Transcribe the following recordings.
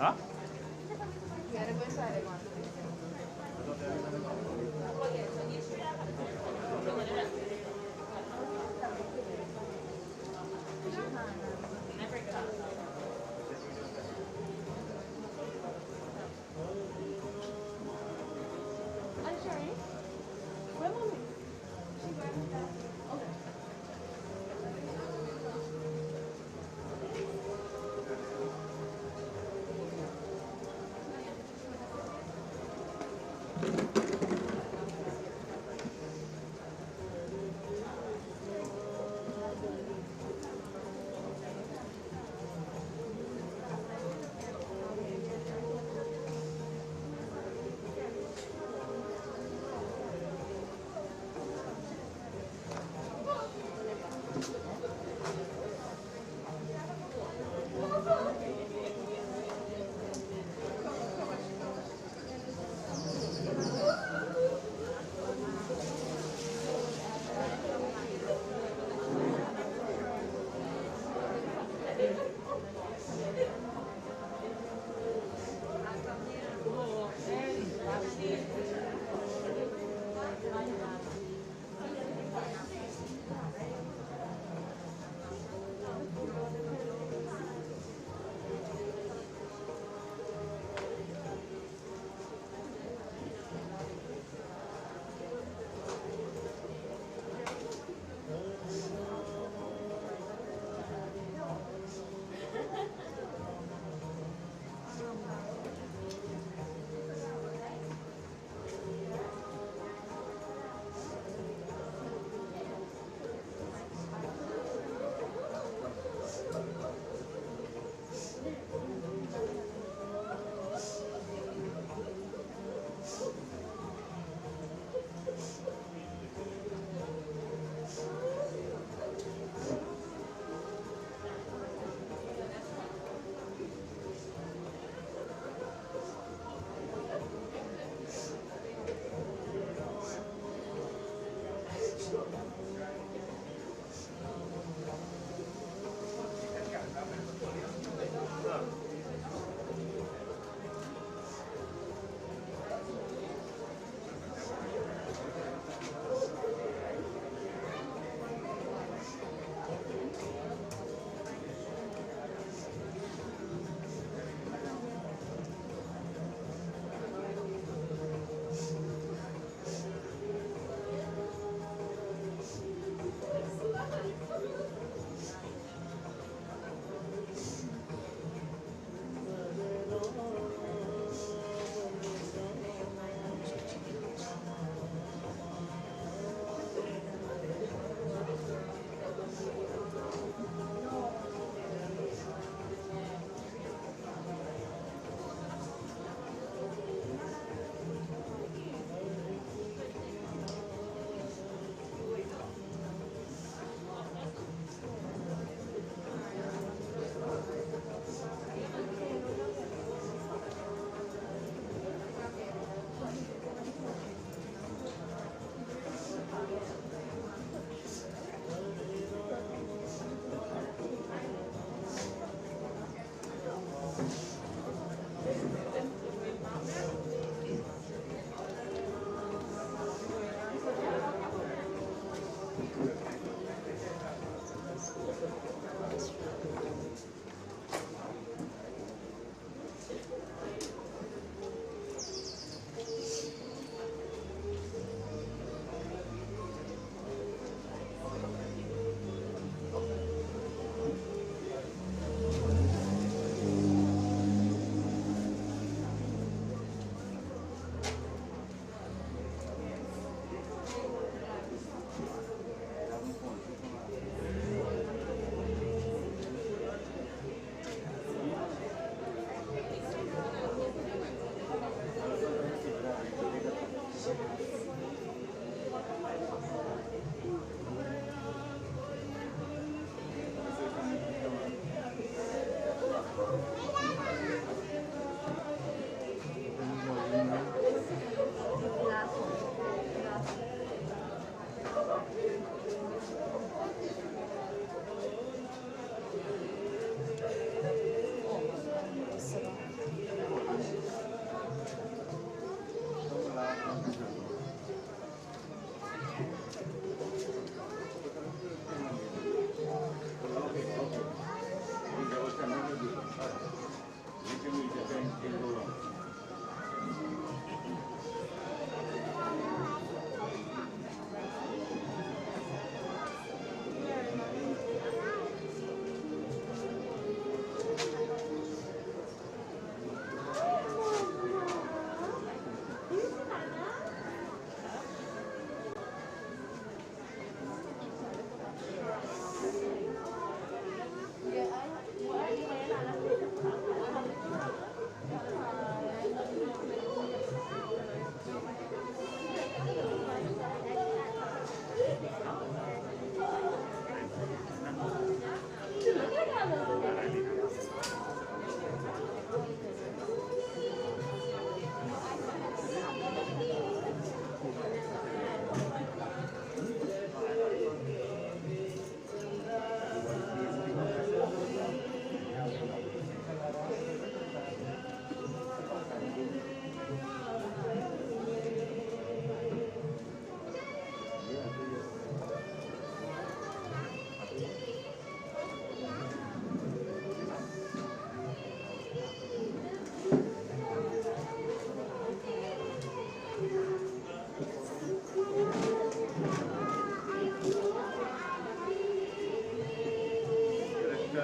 ¿Ah?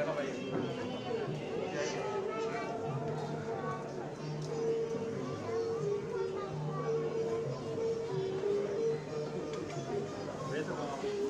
เข้าไปเวสบอล เ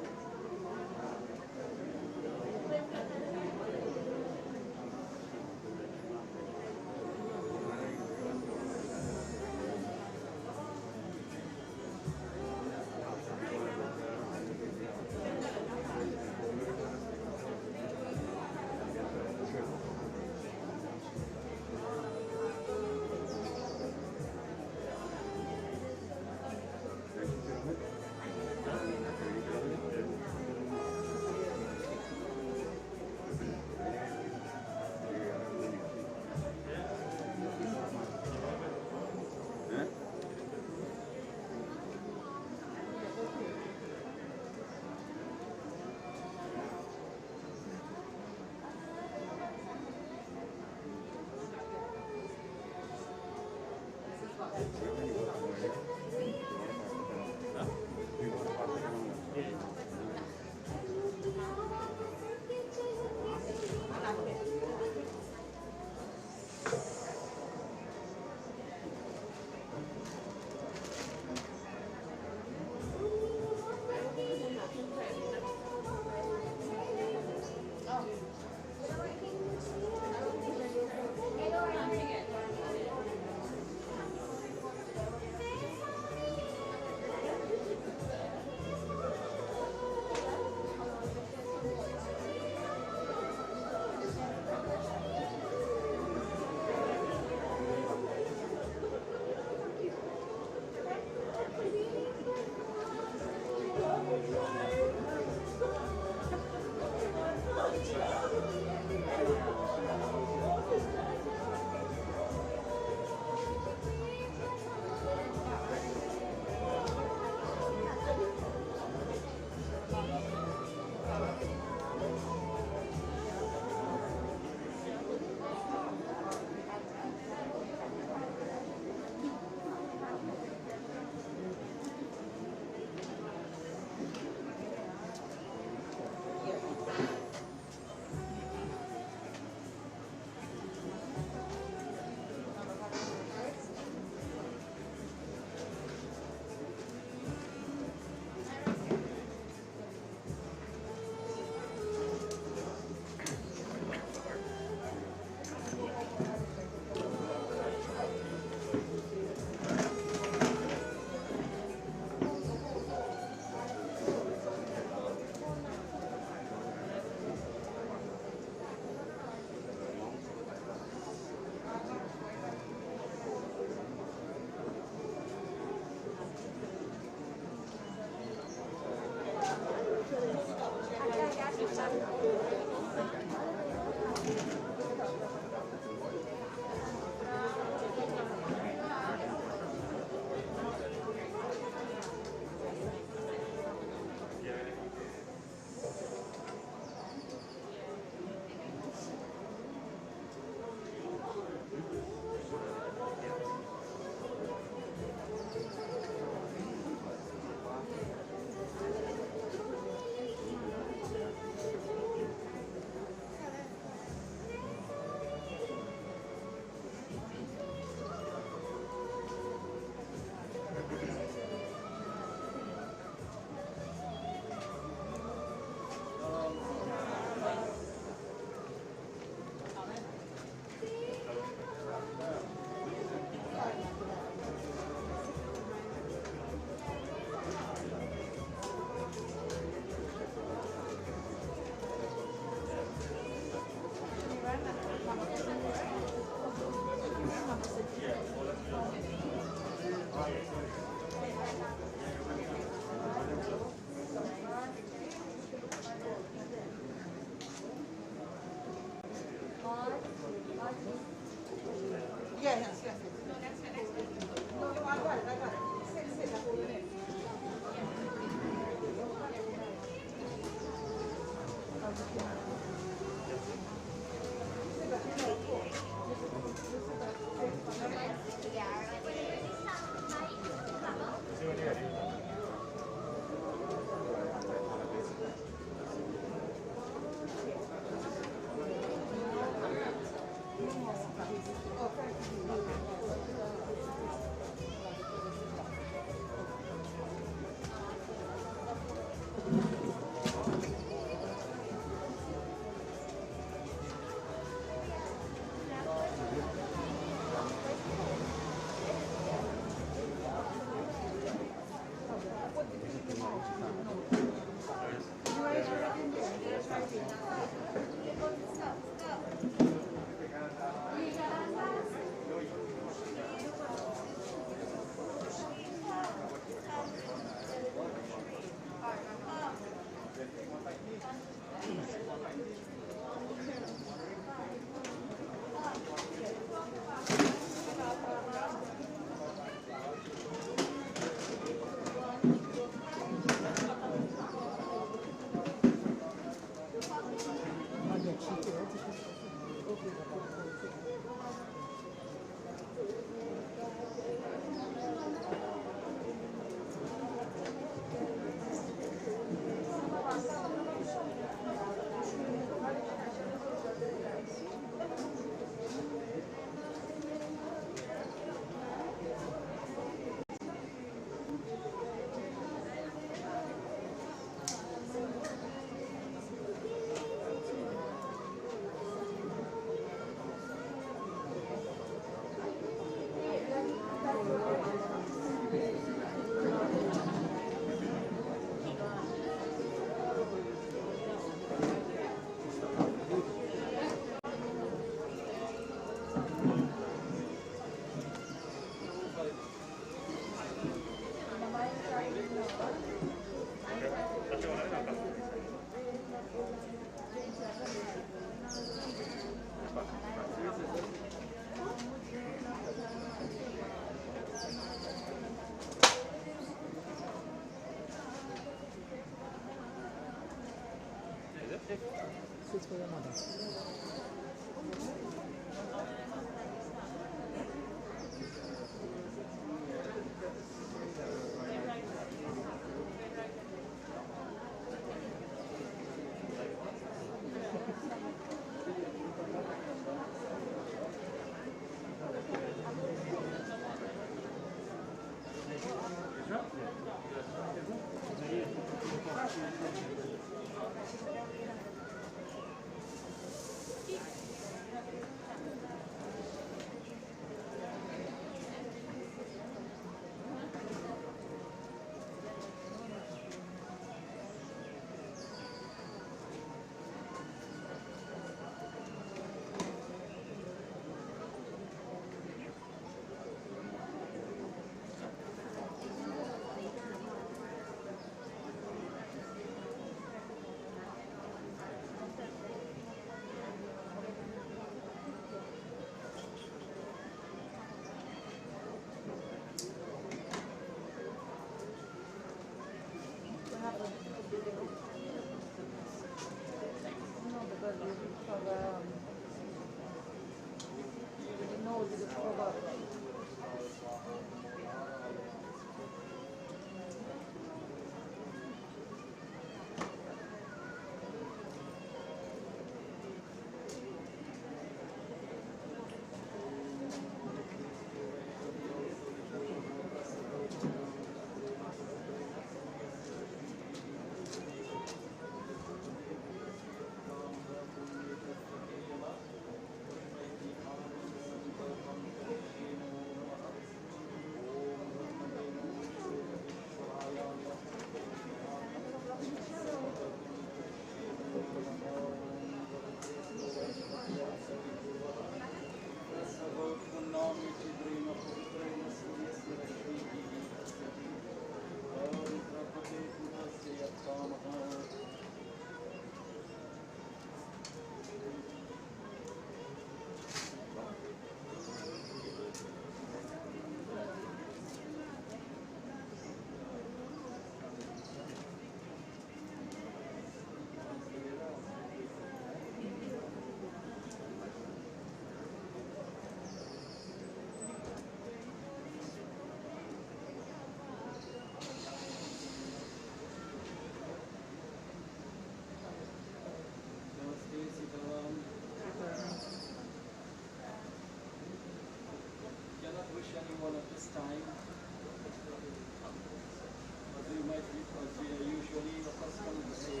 As we are usually accustomed to say,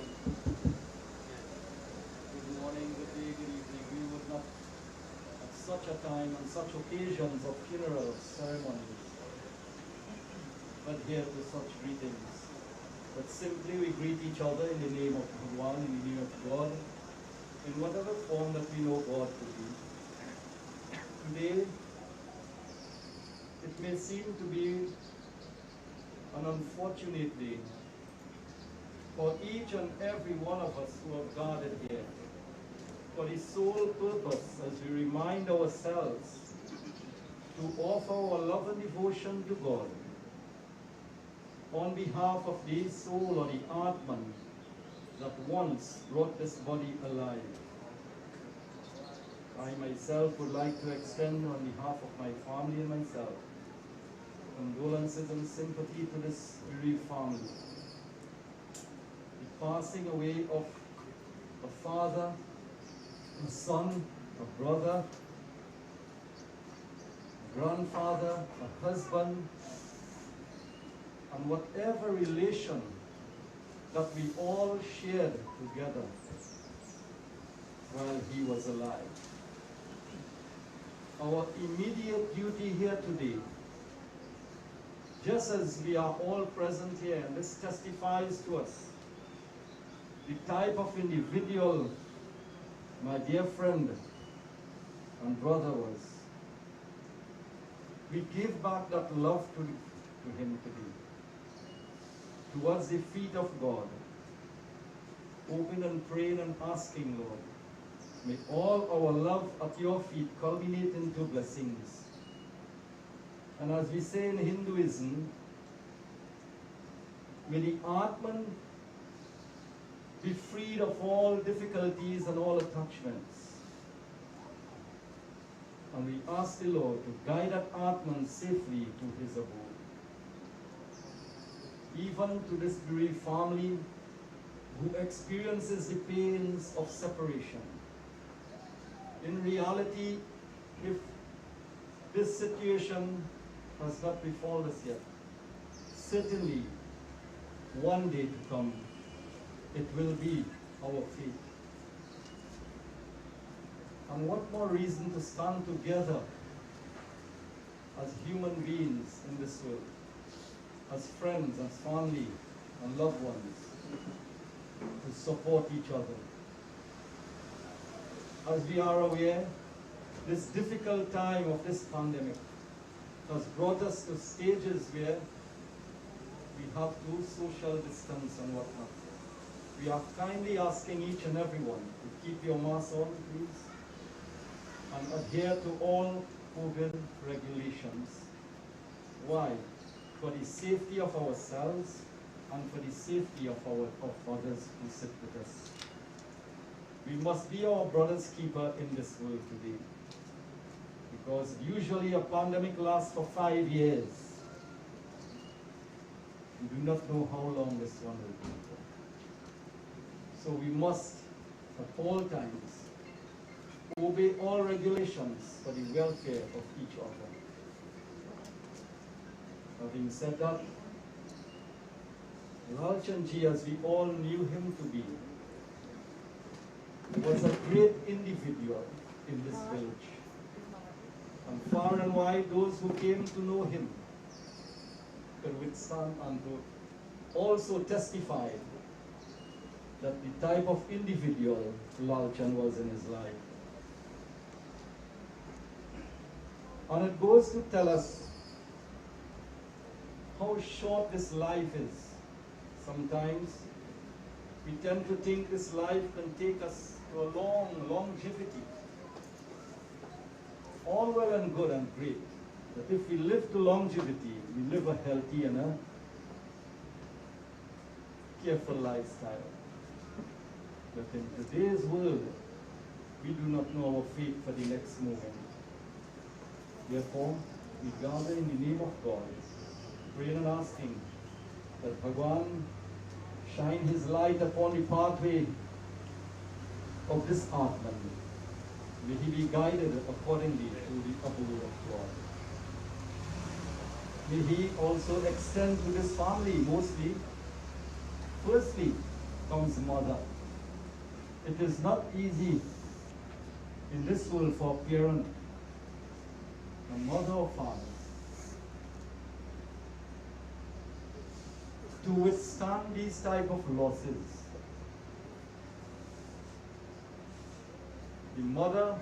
good morning, good day, good evening. We would not, at such a time and such occasions of funeral ceremonies, adhere to such greetings. But simply we greet each other in the name of Bhagwan, in the name of God, in whatever form that we know God to be. Today, it may seem to be an unfortunate day for each and every one of us who have gathered here, for the sole purpose, as we remind ourselves, to offer our love and devotion to God on behalf of the soul or the Atman that once brought this body alive. I myself would like to extend on behalf of my family and myself condolences and sympathy to this bereaved family. The passing away of a father, a son, a brother, a grandfather, a husband, and whatever relation that we all shared together while he was alive. Our immediate duty here today, just as we are all present here, and this testifies to us the type of individual my dear friend and brother was. We give back that love to him today, towards the feet of God, hoping and praying and asking, Lord, may all our love at your feet culminate into blessings. And as we say in Hinduism, may the Atman be freed of all difficulties and all attachments. And we ask the Lord to guide that Atman safely to his abode. Even to this bereaved family who experiences the pains of separation. In reality, if this situation has not befallen us yet, certainly one day to come, it will be our fate. And what more reason to stand together as human beings in this world, as friends, as family, and loved ones, to support each other. As we are aware, this difficult time of this pandemic has brought us to stages where we have to social distance and whatnot. We are kindly asking each and everyone to keep your mask on, please, and adhere to all COVID regulations. Why? For the safety of ourselves and for the safety of others who sit with us. We must be our brother's keeper in this world today, because usually a pandemic lasts for 5 years. We do not know how long this one will be. So we must, at all times, obey all regulations for the welfare of each other. Having said that, Lalchan ji, as we all knew him to be, was a great individual in this village. And far and wide, those who came to know him could withstand and to also testify that the type of individual Lalchan was in his life. And it goes to tell us how short this life is. Sometimes we tend to think this life can take us to a long longevity. All well and good and great, that if we live to longevity, we live a healthy and a careful lifestyle. But in today's world, we do not know our fate for the next moment. Therefore, we gather in the name of God, praying and asking that Bhagwan shine his light upon the pathway of this Atman. May he be guided accordingly to the abode of God. May he also extend to this family mostly Firstly comes mother. It is not easy in this world for a parent, a mother or father, to withstand these type of losses. The mother,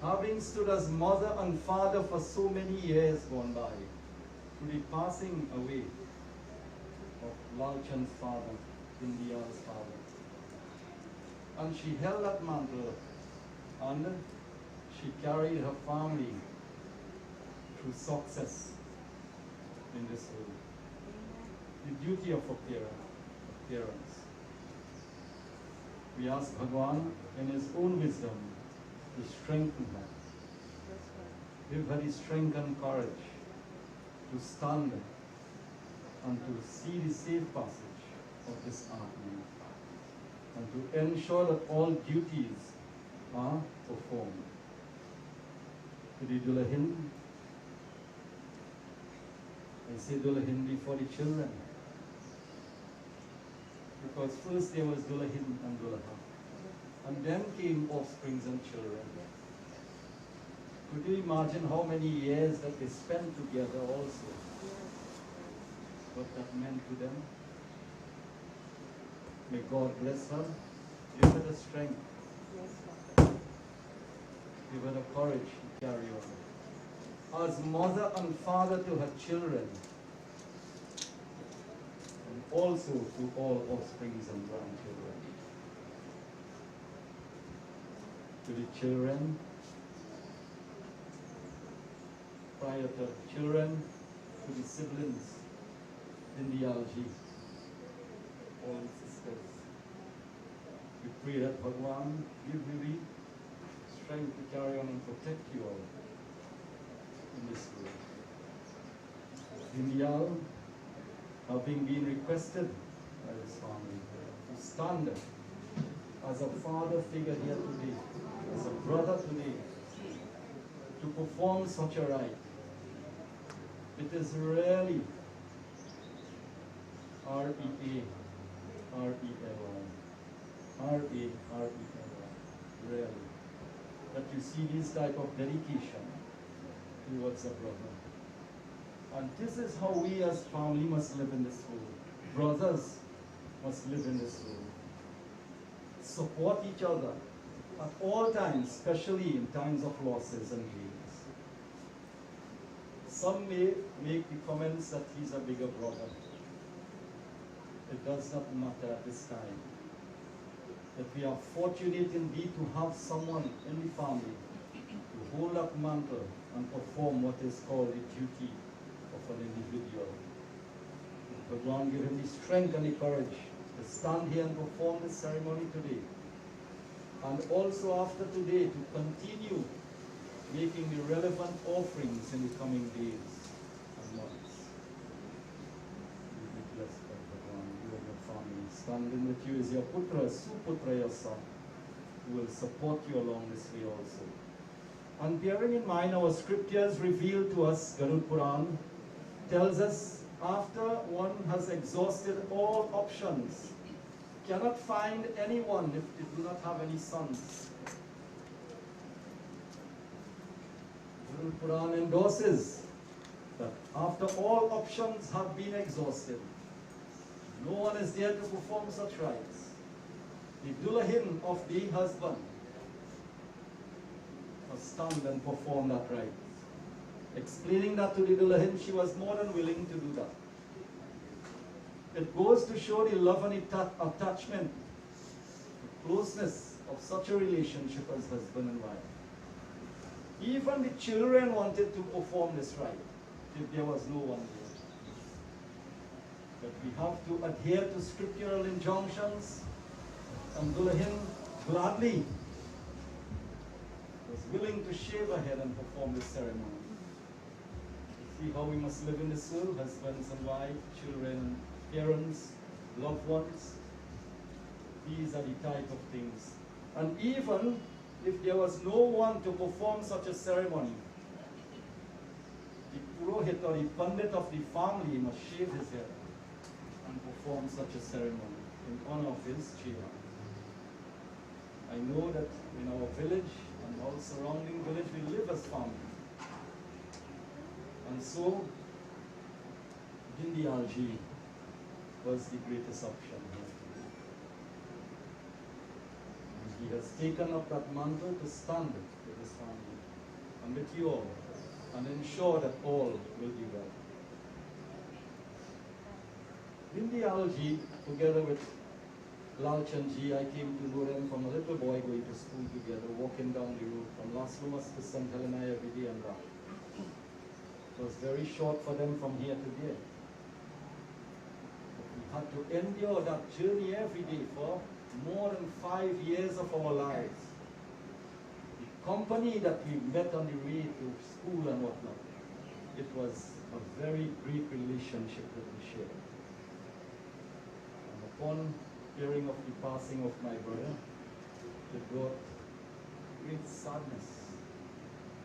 having stood as mother and father for so many years gone by, to the passing away of Lalchan's father, India's father. And she held that mantle and she carried her family through success in this world. The duty of parents. We ask Bhagwan in his own wisdom to strengthen her. Give her the strength and courage to stand and to see the safe passage of this afternoon, and to ensure that all duties are performed. To the Dulahin, I say Dulahin before the children, because first there was Dulahin and Dulaha, and then came offsprings and children. Could you imagine how many years that they spent together also? What that meant to them? May God bless her, give her the strength, give her the courage to carry on. As mother and father to her children, and also to all offsprings and grandchildren. To the children, prior to children, to the siblings in the algae, all the sisters. We pray that Bhagwan give you the strength to carry on and protect you all in this world. Dinial, having been requested by his family to stand as a father figure here today, as a brother today, to perform such a rite. It is really R-E-A, R-E-L-Y, R-A-R-E-L-Y, really, that you see this type of dedication towards a brother. And this is how we as family must live in this world. Brothers must live in this world. Support each other at all times, especially in times of losses and gains. Some may make the comments that he's a bigger brother. It does not matter at this time. That we are fortunate indeed to have someone in the family to hold up mantle and perform what is called the duty of an individual. Bhagwan give him the strength and the courage to stand here and perform this ceremony today. And also after today to continue making the relevant offerings in the coming days and months. Be blessed by Bhagwan, you and your family. Standing with you is your putra, suputra, your son, who will support you along this way also. And bearing in mind our scriptures reveal to us, Garud Puran tells us, after one has exhausted all options, cannot find anyone if they do not have any sons. Garud Puran endorses that after all options have been exhausted, no one is there to perform such rites. The Dulahin of the husband must stand and perform that rite. Explaining that to the Dulahin, she was more than willing to do that. It goes to show the love and attachment, the closeness of such a relationship as husband and wife. Even the children wanted to perform this rite if there was no one there. But we have to adhere to scriptural injunctions, and Dulahin gladly was willing to shave her head and perform this ceremony. See how we must live in this world, husbands and wives, children, parents, loved ones. These are the type of things. And even if there was no one to perform such a ceremony, the Purohit or the Pandit of the family must shave his head and perform such a ceremony in honor of his Chiva. I know that in our village and all surrounding village we live as family. And so, Dindyalji was the greatest option. And he has taken up that mantle to stand with his family and with you all and ensure that all will be well. Dindyalji, together with Lalchan ji, I came to know them from a little boy going to school together, walking down the road from Las Lomas to St. Helena every day and back. It was very short for them from here to there. But we had to endure that journey every day for more than 5 years of our lives. The company that we met on the way to school and whatnot, it was a very great relationship that we shared. And upon hearing of the passing of my brother, it brought great sadness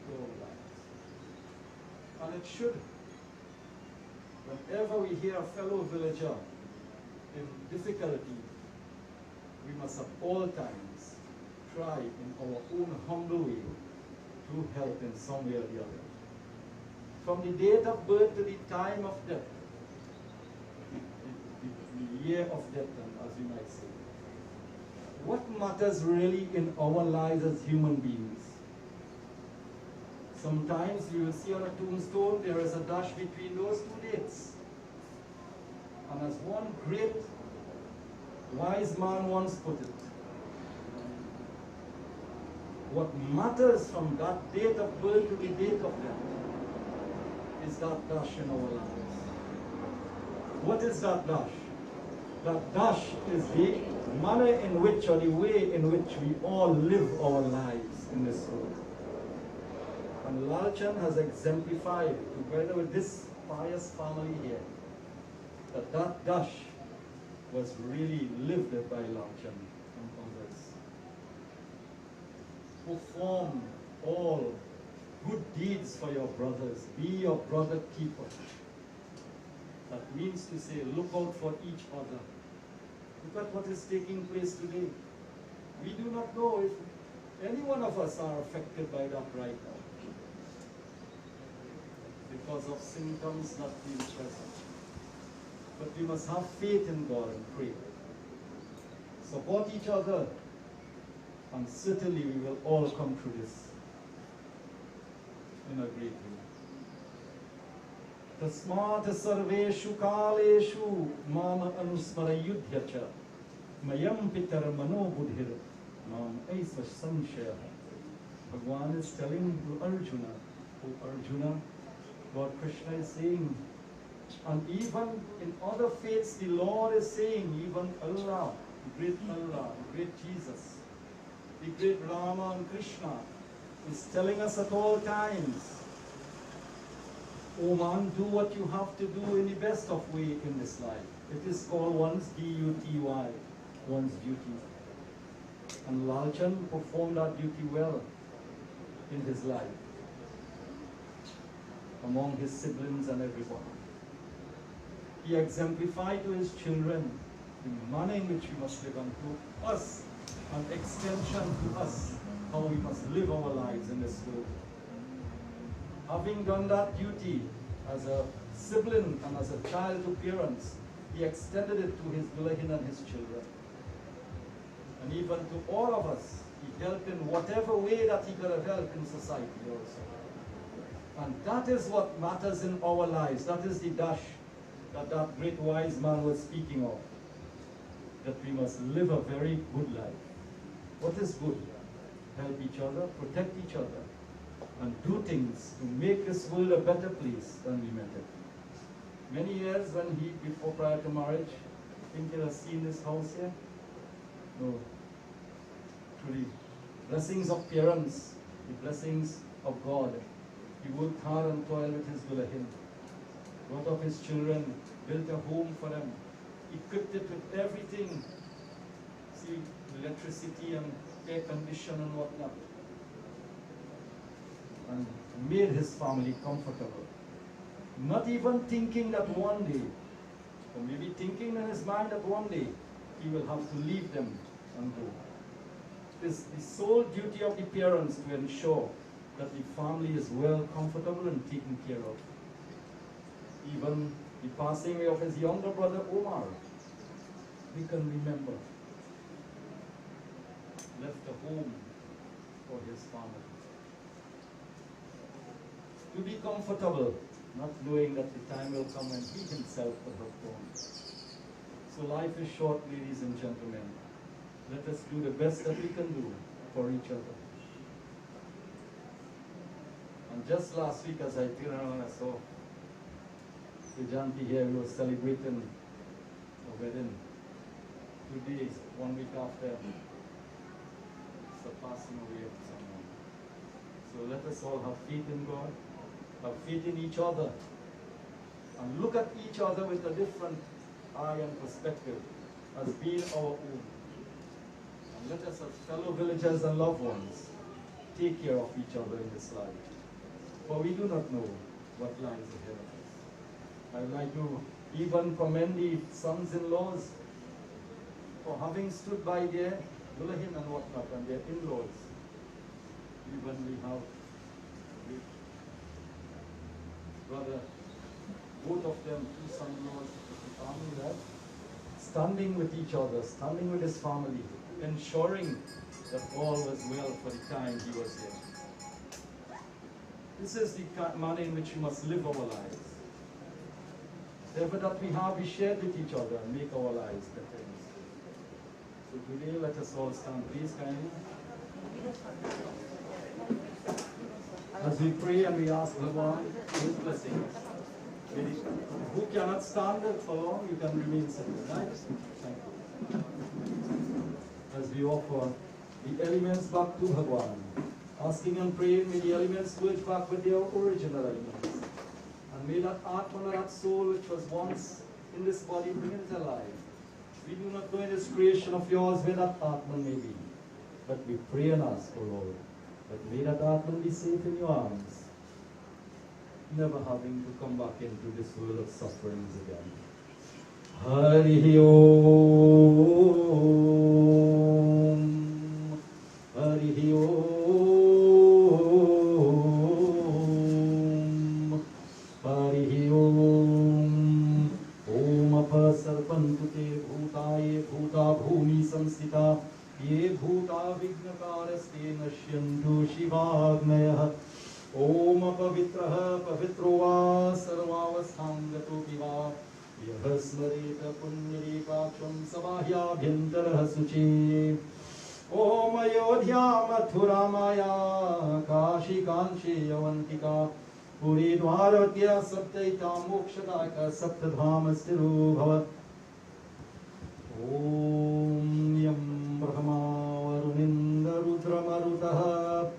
to our lives. And it should. Whenever we hear a fellow villager in difficulty, we must at all times try in our own humble way to help in some way or the other. From the date of birth to the time of death, the year of death, as we might say. What matters really in our lives as human beings? Sometimes you will see on a tombstone there is a dash between those two dates. And as one great wise man once put it, what matters from that date of birth to the date of death is that dash in our lives. What is that dash? That dash is the manner in which, or the way in which we all live our lives in this world. And Lalchan has exemplified, together with this pious family here, that that dash was really lived by Lalchan and others. Perform all good deeds for your brothers. Be your brother keeper. That means to say, look out for each other. Look at what is taking place today. We do not know if any one of us are affected by that right now, because of symptoms not being present. But we must have faith in God and pray. Support each other, and certainly we will all come through this in a great way. Tasmat sarveshu kaleshu mama anusmarayudhya cha mayam pitar mano buddhir mam aisa sanshaya. Bhagwan is telling to Arjuna, oh Arjuna, Lord Krishna is saying, and even in other faiths the Lord is saying, even Allah, the great Jesus, the great Rama and Krishna is telling us at all times, oh man, do what you have to do in the best of way in this life. It is called one's D-U-T-Y, one's duty. And Lalchan performed that duty well in his life, among his siblings and everyone. He exemplified to his children the manner in which we must live, and to us, an extension to us, how we must live our lives in this world. Having done that duty as a sibling and as a child to parents, he extended it to his Dulahin and his children. And even to all of us, he helped in whatever way that he could have helped in society also. And that is what matters in our lives. That is the dash that that great wise man was speaking of. That we must live a very good life. What is good? Help each other, protect each other, and do things to make this world a better place than we met it. Many years when he, prior to marriage, I think he has seen this house here. No. Through the blessings of parents, the blessings of God, he worked hard and toiled with his Dulahin, brought up his children, built a home for them, equipped it with everything, see, electricity and air condition and whatnot, and made his family comfortable. Not even thinking that one day Or maybe thinking in his mind that one day he will have to leave them and go. It is the sole duty of the parents to ensure that the family is well, comfortable, and taken care of. Even the passing away of his younger brother Omar, we can remember, left a home for his family. To be comfortable, not knowing that the time will come when he himself will have gone. So life is short, ladies and gentlemen. Let us do the best that we can do for each other. And just last week, as I turned around, I saw Janti here, we were celebrating a wedding. 2 days, 1 week after the passing away of someone. So let us all have faith in God, have faith in each other, and look at each other with a different eye and perspective as being our own. And let us, as fellow villagers and loved ones, take care of each other in this life. For we do not know what lies ahead of us. I would like to even commend the sons-in-laws for having stood by their Dulahin and whatnot and their in-laws. Even we have brother, both of them, two son-in-laws of the family there, standing with each other, standing with his family, ensuring that all was well for the time he was here. This is the manner in which we must live our lives. Therefore, that we have, we share with each other and make our lives better. So today, let us all stand, please, kindly. As we pray and we ask Bhagwan His blessings. Who cannot stand for long, you can remain seated, right? Thank you. As we offer the elements back to Bhagwan, asking and praying, may the elements merge back with their original elements. And may that Atman, that soul which was once in this body, bring it alive. We do not know in this creation of yours where that Atman may be. But we pray and ask, O Lord, that may that Atman be safe in your arms, never having to come back into this world of sufferings again. Hari Om, Hari Om, Hari Om. Om Apasarpantu te bhutaye bhuta bhumi samsita ye bhuta vignakaraste nashyantu shivagnayah. Om Pavitraha Pavitro va sarvavasthangato piva yah smareta punyarikacham samahya suci. Om Ayodhya Mathuramaya Kashi Kanchi Yavantika Puri Dwaratya Saptaita Mokshadaka Saptadhama Stiru Bhavat. Om Yam Brahma Varuninda Rudra Marutaha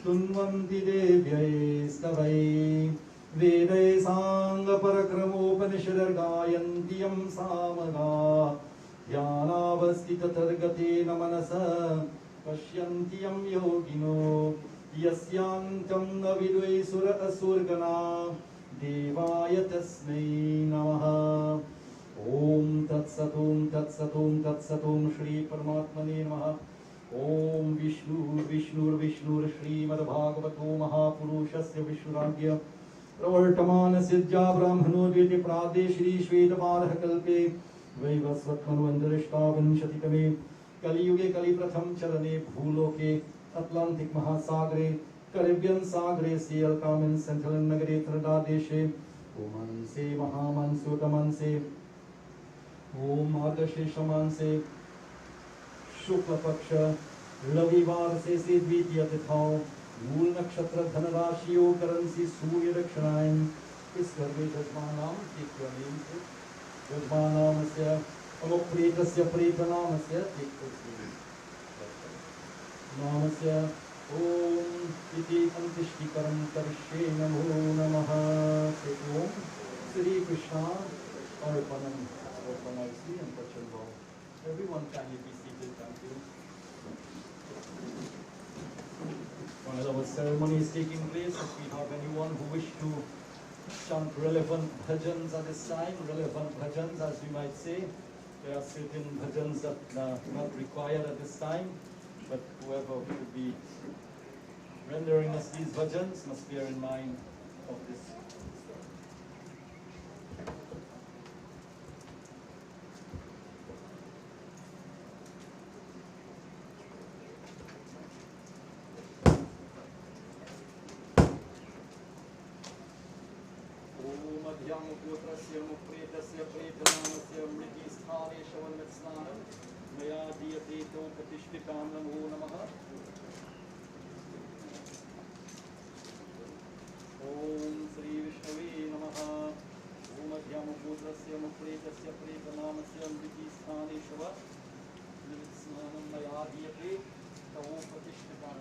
Tunvanti Devyai Stavai Vedai Sangha Parakramopanishadar Gayanti Yam Samaga Dhyanavastita Targate Namanasa Pashyanti Yam Yogino Yasyantam Navidvai Sura Asurgana Devaya Tasmai Namaha. Om Tatsatum Tatsatum Tatsatum Shri Paramatmane Namaha. Om Vishnu Vishnu Vishnu Shri Madhbhagavato Mahapurushasya Vishnuragya Pravartamana Siddhya Brahmano Dviti Prade Shri Shvedaparaha Kalpe Vaivasvatmanvandarishta Vinshatikame Kali Yuge Kali Pratham Charane Bhuloke Atlantic Mahasagre Caribbean Sagre Seal Kamen Central Nagare Tradadeshe Omanse Mahamansu Tamanse Om Adashe Shamanse शुक्ल पक्ष रविवार से द्वितीय तिथाओं मूल नक्षत्र धनराशियों currency सूर्य दक्षिणायन इस घर में जजमानाम से जजमानामस्य अमुप्रेतस्य प्रेतनामस्य नामस्य ओम इति अंतिष्टिकरं करिष्ये नमो नमः। ओम Shri Krishna अर्पणम अर्पणमस्तु and Pachan Bhav. Everyone kindly be seated, thank you. While our ceremony is taking place, if we have anyone who wish to chant relevant bhajans at this time, relevant bhajans as we might say. There are certain bhajans that are not required at this time, but whoever should be rendering us these bhajans must bear in mind of this. Yamuputrasya Mupretasya Pretanamasya Mriti Sthane Shavanvatsnanam Maya Diyate To Patishtikam Namo Namaha. Om Sri Vishnave Namaha. Om Yamuputrasya Mupretasya Pretanamasya Mriti Sthane Shavanvatsnanam Maya Diyate To Patishtikam.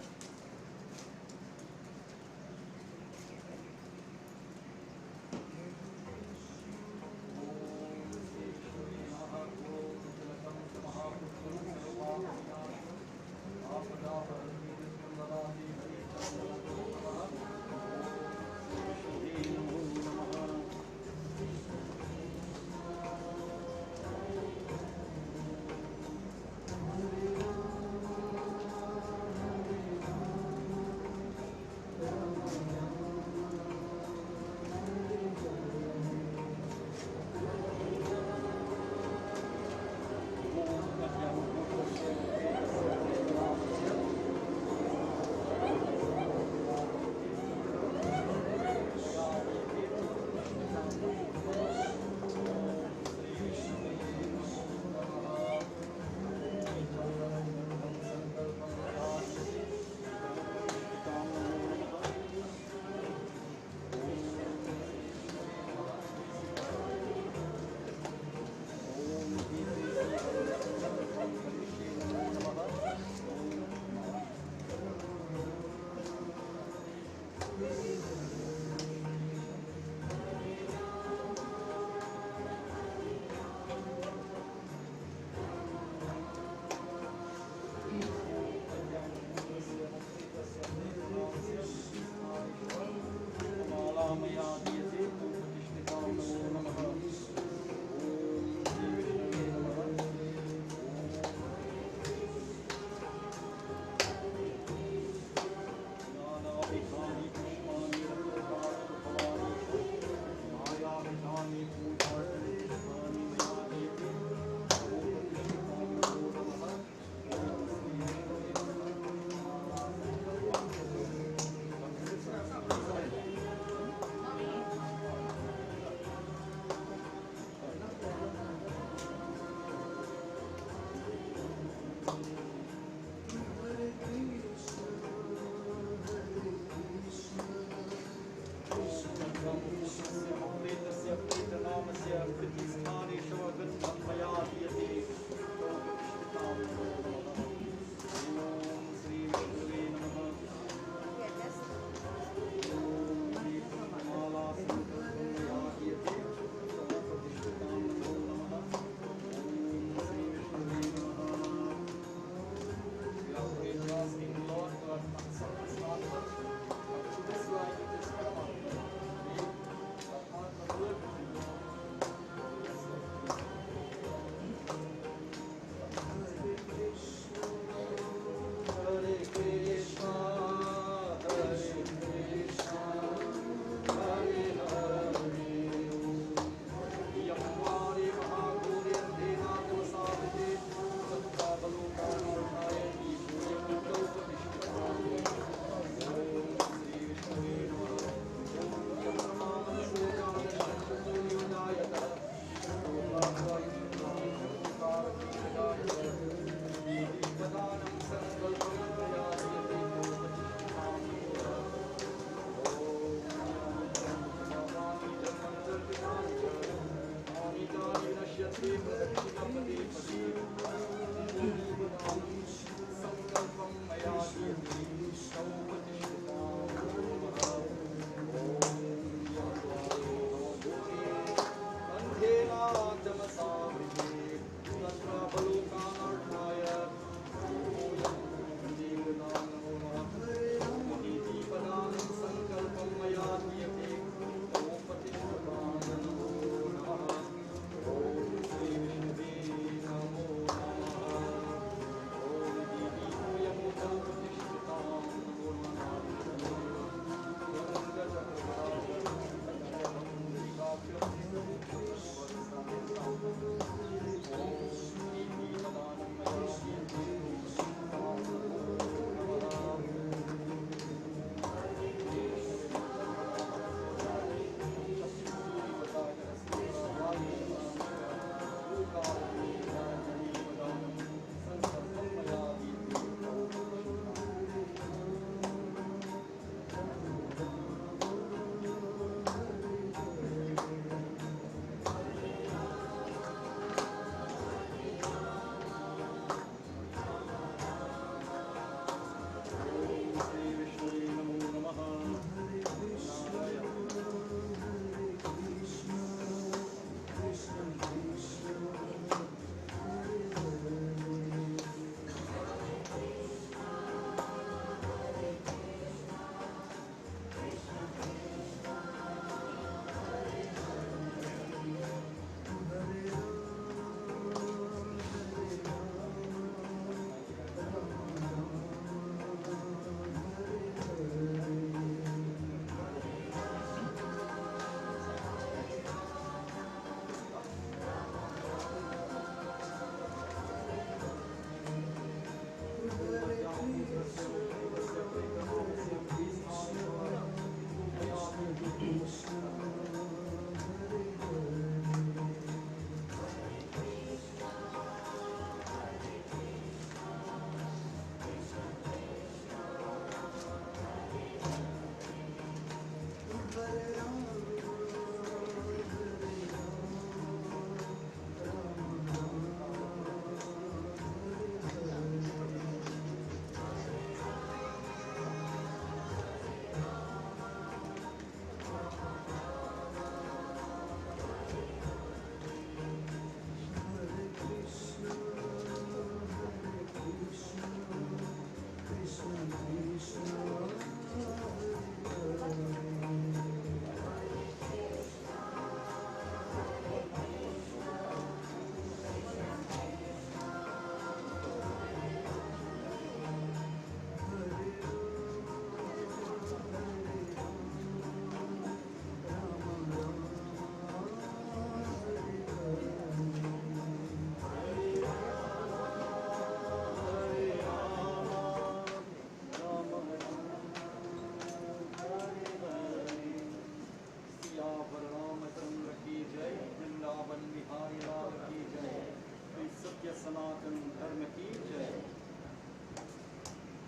सनातन धर्म की जय.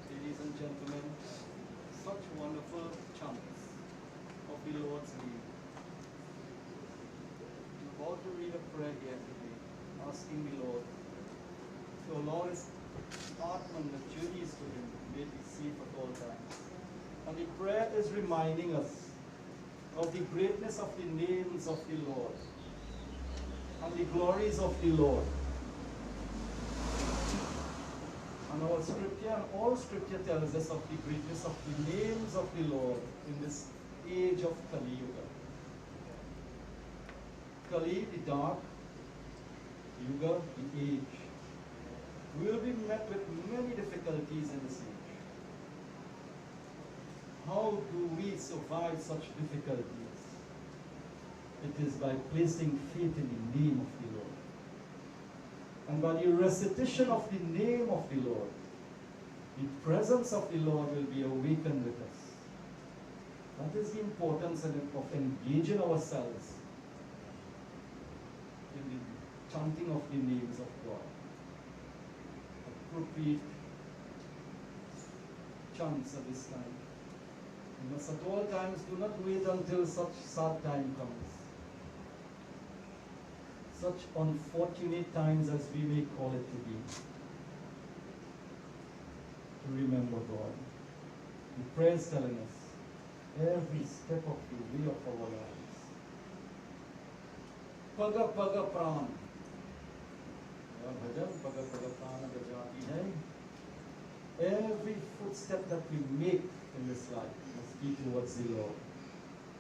Ladies and gentlemen, such wonderful chants of the Lord's name. I'm about to read a prayer here today, asking the Lord to allow His Atman, the journeys to Him, may be safe at all times. And the prayer is reminding us of the greatness of the names of the Lord and the glories of the Lord. And our scripture and all scripture tells us of the greatness of the names of the Lord in this age of Kali Yuga. Kali, the dark, Yuga, the age. We will be met with many difficulties in this age. How do we survive such difficulties? It is by placing faith in the name of the Lord. And by the recitation of the name of the Lord, the presence of the Lord will be awakened with us. That is the importance of engaging ourselves in the chanting of the names of God. Appropriate chants at this time. We must at all times do not wait until such sad time comes. Such unfortunate times as we may call it to be. To remember God. The prayer is telling us every step of the way of our lives. Paga paga pran. Paga paga pran bajati hai. Every footstep that we make in this life must be towards the Lord.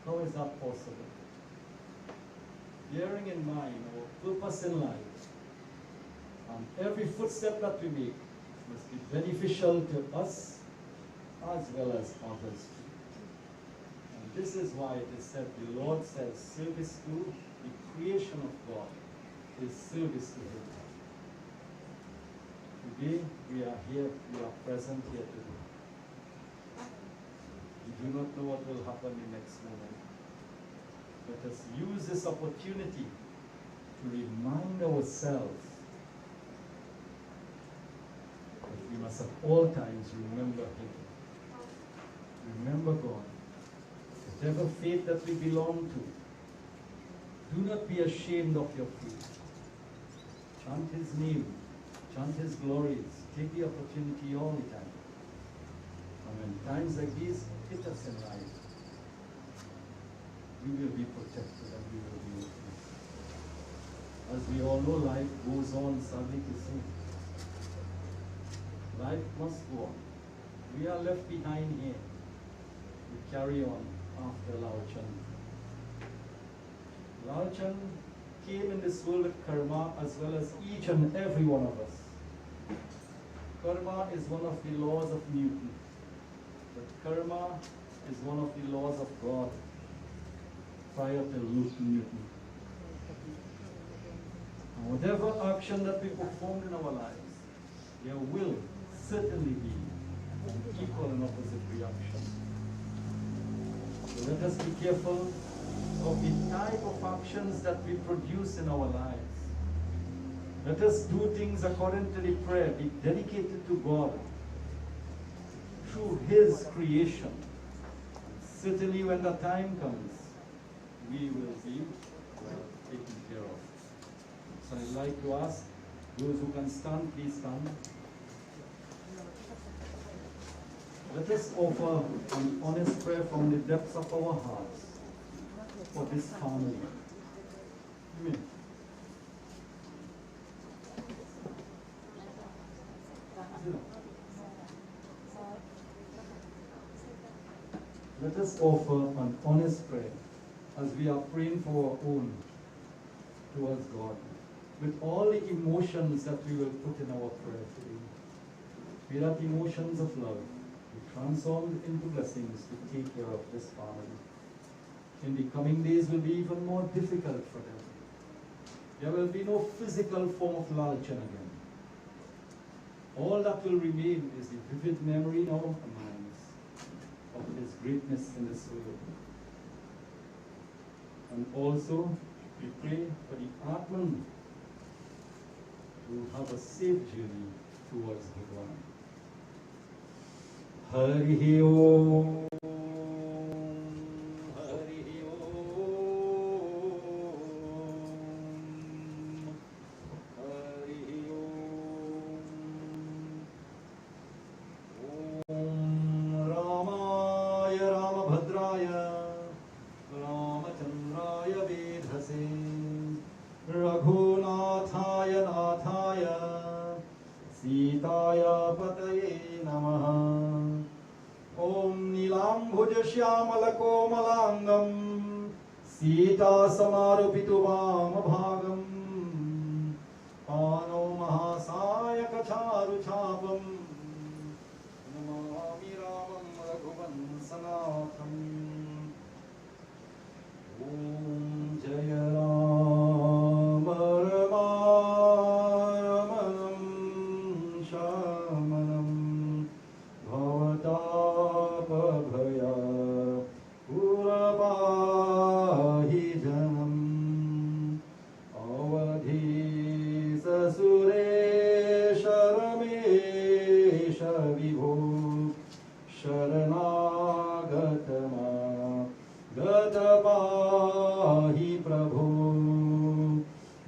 How is that possible? Bearing in mind our purpose in life, and every footstep that we make must be beneficial to us as well as others too. And this is why it is said, the Lord says, service to the creation of God is service to Him. Today we are here, we are present here today. We do not know what will happen the next moment. Let us use this opportunity to remind ourselves that we must at all times remember Him. Remember God. Whatever faith that we belong to, do not be ashamed of your faith. Chant His name, chant His glories. Take the opportunity all the time. And when times like these hit us in life, we will be protected and we will be okay. As we all know, life goes on, sadly to say. Life must go on. We are left behind here. We carry on after Lalchan. Lalchan came in this world with karma as well as each and every one of us. Karma is one of the laws of Newton. But karma is one of the laws of God. Prior to Newton. And whatever action that we performed in our lives, there will certainly be an equal and opposite reaction. So let us be careful of the type of actions that we produce in our lives. Let us do things according to the prayer, be dedicated to God through His creation. Certainly when the time comes, we will be well taken care of. So I'd like to ask those who can stand, please stand. Let us offer an honest prayer from the depths of our hearts for this family. Amen. Let us offer an honest prayer as we are praying for our own towards God, with all the emotions that we will put in our prayer today. Be that emotions of love, be transformed into blessings to take care of this family. In the coming days will be even more difficult for them. There will be no physical form of Lalchan again. All that will remain is the vivid memory in our minds of His greatness in this world. And also, we pray for the Atman to have a safe journey towards Bhagwan. Hari Om. Hari Om. Hari Om. Om Ramaya Ramabhadraya Ramachandraya Vedhase Raghunathaya Nathaya Sitaya Pataye Namaha. Om Nilambhuj Shyamalakomalangam Sita Samarupitu Vamabhagam Pano Mahasayaka Charu Chapam Namami Ramam Raghuvansanatham. Om Jaya Rama Ramayamanam Shamanam Bhavatapabhaya Purapahi Janam Avadhi Sasuresha Ramesha Vibhu Sharanagatama Gatapahi Prabhu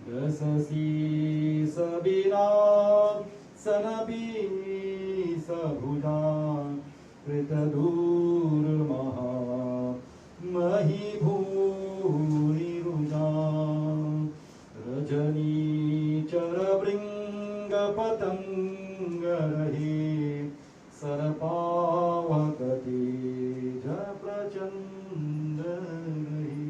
Dasasi Sabina Sanabi Sabhuda Kritadur Maha Mahibhuri Ruja Rajani Charabringa Patangarahi Sarapavakati Japrachandarahi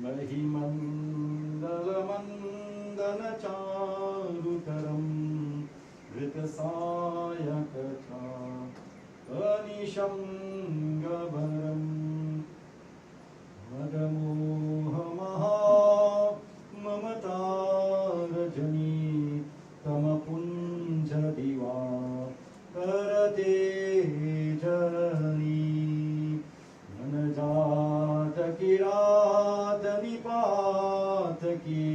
Mahimandalamandan Charutaram Vritasayakata Anisham Gabaram Madamohamaha Mamata Rajani Tamapunja Diva Karate Jarani Manajata Kirata Nipataki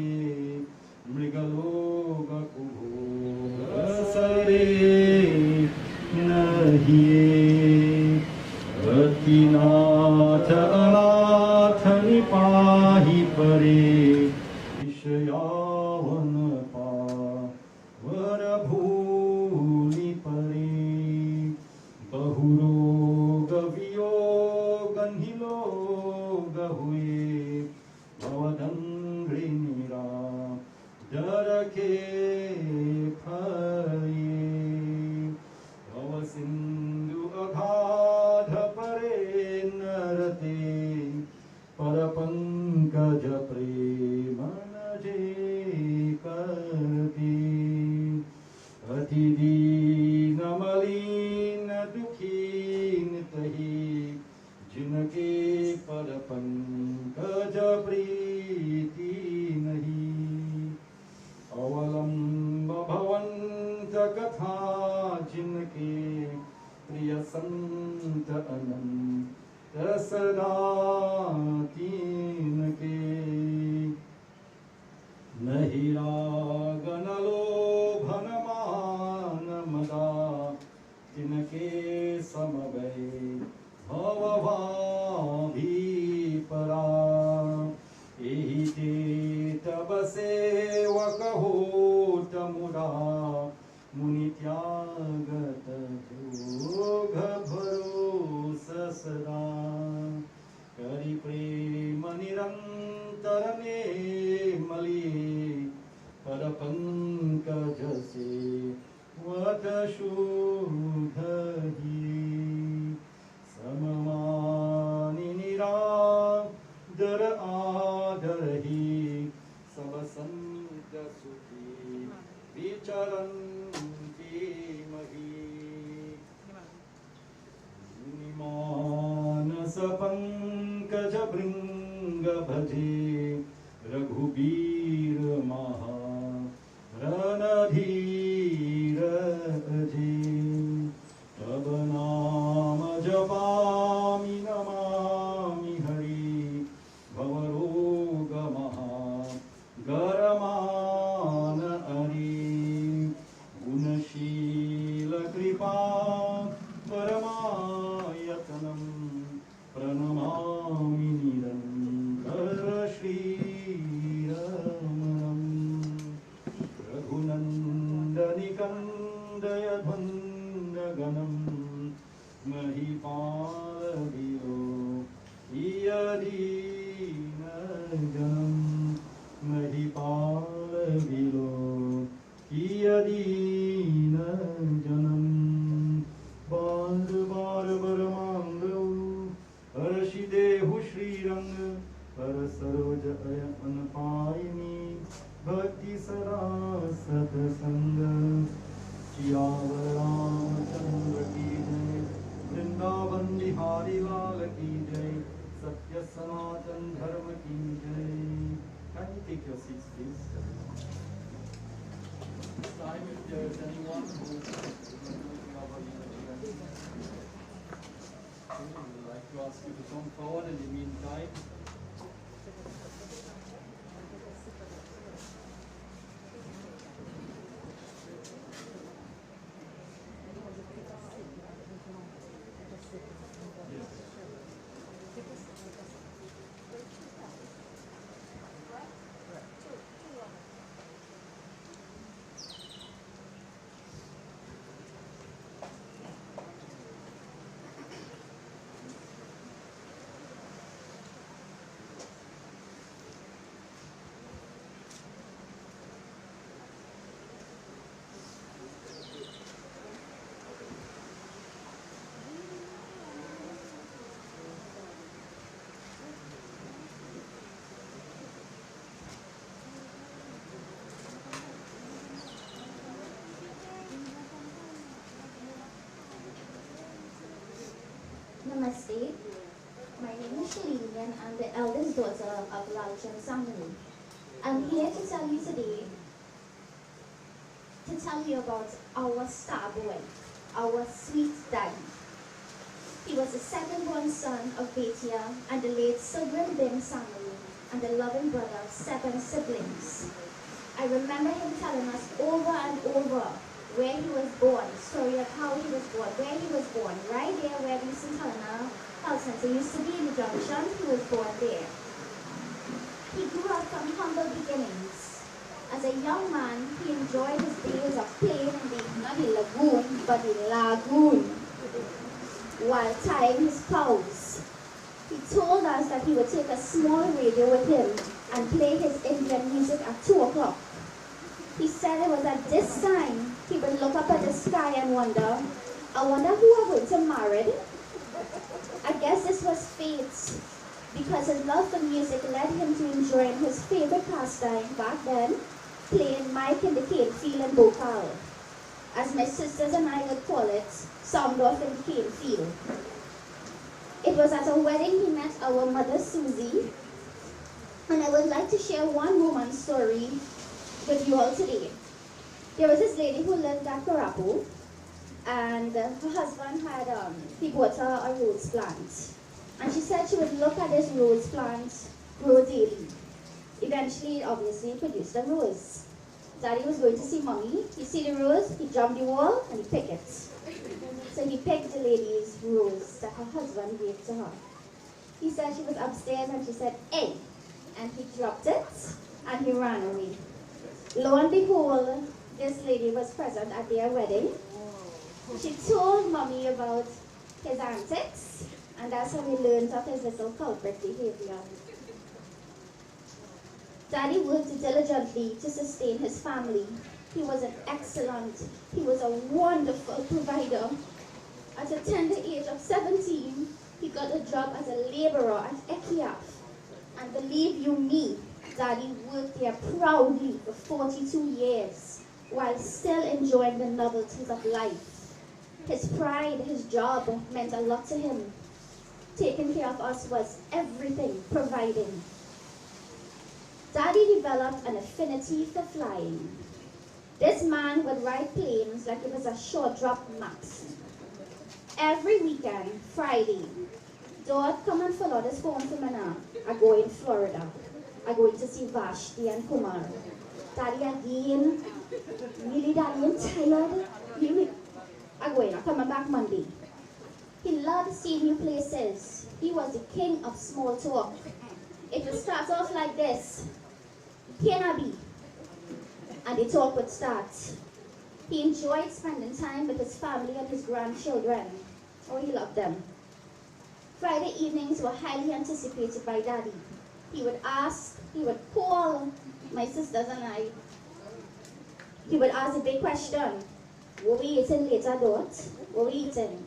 Mrigaloga Kubo Sare Nahi Bhaktinath Anath Nipahi Pare Vishayavan Pa Varabhuli Pare Bahuroga Viyoga Niloga Hue Bhavadangri Nira Darake Phare Sindhu Aghadha Pare Narate Parapankaja Premanaje Karati Atidina Malina Dukhin Tahi Jinake Parapankaja Priti Nahi Avalamba Bhavanta Katha Jinake Priya Santa Ananta Sada Tinake Nahira Ganalo Bhanamana Mada Tinake Samabhay Bhavavabhi Para Ehi Te Tabase Vakaho Tamura Munityagat Yoga Bharosa Sada Kari Prema Nirantarane Mali Parapankajase Vatashuddhahi Samamani Nira Dara Adarhi Sabasanta Sukhi Vicharanti Mahi Manasa Pankaja Bringa Bhaje Raghubir Maha Ranadhira Aje Tabanama Japami Namami Hari Bhavaroga Maha Garamana Kandayadhandaganam Mahipalaviyo Iyadina Janam Mahipalaviyo Iyadina Janam Bandhubara Baramanglu Arashidehu Srirang Arasaroja Anapayini Bhakti Sarasat Sangha Shyavar Ramachandra Ki Jai Vrindavan Bihari Lal Ki Jai Satya Sanatan Dharma Ki Jai. Can you take your seats, please? This time, if there is anyone who is looking over the I would like to ask you to come forward in the meantime. Namaste. My name is Shalini and I'm the eldest daughter of Lalchan Samaroo. I'm here to tell you today, about our star boy, our sweet daddy. He was the second-born son of Betia and the late Subrin bin Samaroo and the loving brother of 7 siblings. I remember him telling us over and over where he was born, story of how he was born, where he was born, right there where we St. Helena Health Center used to be in the junction. He was born there. He grew up from humble beginnings. As a young man, he enjoyed his days of playing in not the lagoon, but the lagoon, while tying his cows. He told us that he would take a small radio with him and play his Indian music at 2 o'clock. He said it was at this time he would look up at the sky and wonder, I wonder who I'm going to marry. I guess this was fate, because his love for music led him to enjoying his favorite pastime back then, playing mic in the cane field in Bhopal. As my sisters and I would call it, sound off in the cane field. It was at a wedding he met our mother Susie, and I would like to share one romance story with you all today. There was this lady who lived at Karapu, and her husband had, he bought her a rose plant. And she said she would look at this rose plant grow daily. Eventually, obviously, it produced a rose. Daddy was going to see mommy. He see the rose, he jumped the wall, and he picked it. So he picked the lady's rose that her husband gave to her. He said she was upstairs and she said, hey, and he dropped it and he ran away. Lo and behold, this lady was present at their wedding. She told mommy about his antics, and that's how we learned of his little culprit behavior. Daddy worked diligently to sustain his family. He was he was a wonderful provider. At a tender age of 17, he got a job as a laborer at Ekiaf. And believe you me, Daddy worked there proudly for 42 years, while still enjoying the novelties of life. His pride, his job meant a lot to him. Taking care of us was everything, providing. Daddy developed an affinity for flying. This man would ride planes like it was a short drop max. Every weekend, Friday, Dad come and follow this home from Mana. I go in Florida. I going to see Vashti and Kumar. Daddy again, really Daddy, I'm tired. Really. I go in, I'm coming back Monday. He loved seeing new places. He was the king of small talk. It would start off like this. Can I be? And the talk would start. He enjoyed spending time with his family and his grandchildren. Oh, he loved them. Friday evenings were highly anticipated by Daddy. He would call my sisters and I. He would ask a big question. What we eating later, Dot? What we eating?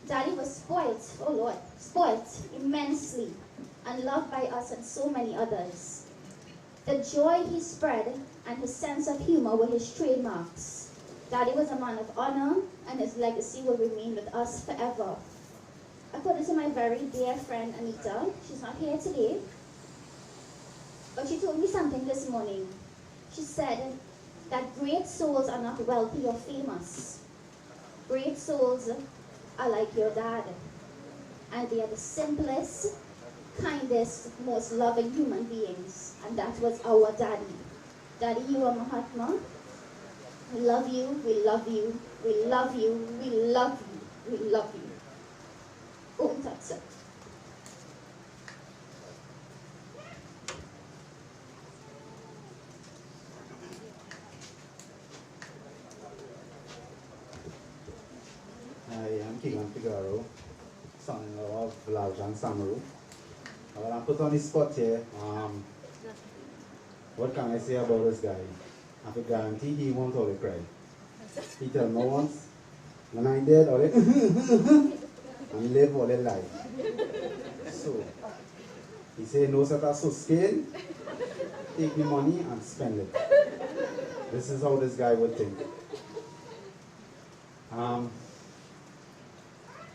Daddy was spoilt, oh Lord, spoilt immensely and loved by us and so many others. The joy he spread and his sense of humor were his trademarks. Daddy was a man of honor and his legacy will remain with us forever. According to my very dear friend Anita, she's not here today, but she told me something this morning. She said that great souls are not wealthy or famous. Great souls are like your dad, and they are the simplest, kindest, most loving human beings, and that was our daddy. Daddy, you are Mahatma. We love you, we love you, we love you, we love you, we love you. Oh, that's it. I am King Figaro, son-in-law of Lalchan Samaroo. Well, I'm put on the spot here. What can I say about this guy? I can guarantee he won't always cry. He tell me once, when I dead, all it and live all their life. So, he say no set us so scared, take the money and spend it. This is how this guy would think.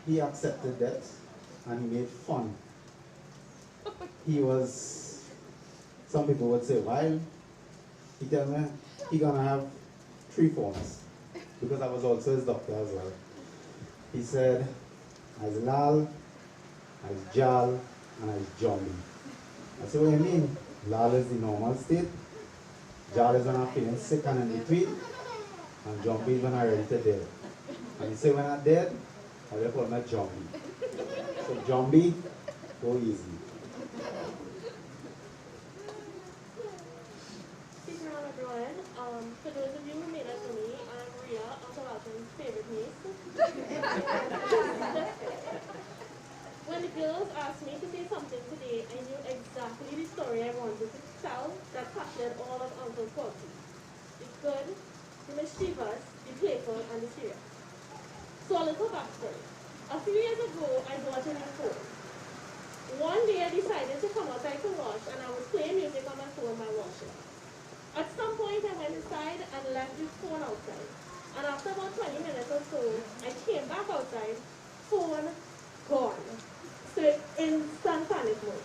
He accepted that and he made fun. He was, some people would say, wild. He told me he gonna have 3 forms because I was also his doctor as well. He said, as Lal, as Jal, and as Johnny. I said, what do you mean? Lal is the normal state, Jal is when I'm feeling sick and in between, and Johnny is when I'm ready to dead. And he said, when I'm dead, I will call him Johnny. So Johnny, go easy. For those of you who may not know me, I'm Maria, Uncle Lalchan's favorite niece. When the girls asked me to say something today, I knew exactly the story I wanted to tell that captured all of Uncle's qualities. The good, the mischievous, the playful, and the serious. So a little backstory. A few years ago, I bought a new phone. One day I decided to come outside to wash, and I was playing music on my phone while washing. At some point, I went inside and left the phone outside. And after about 20 minutes or so, I came back outside, phone gone. So instant panic mode.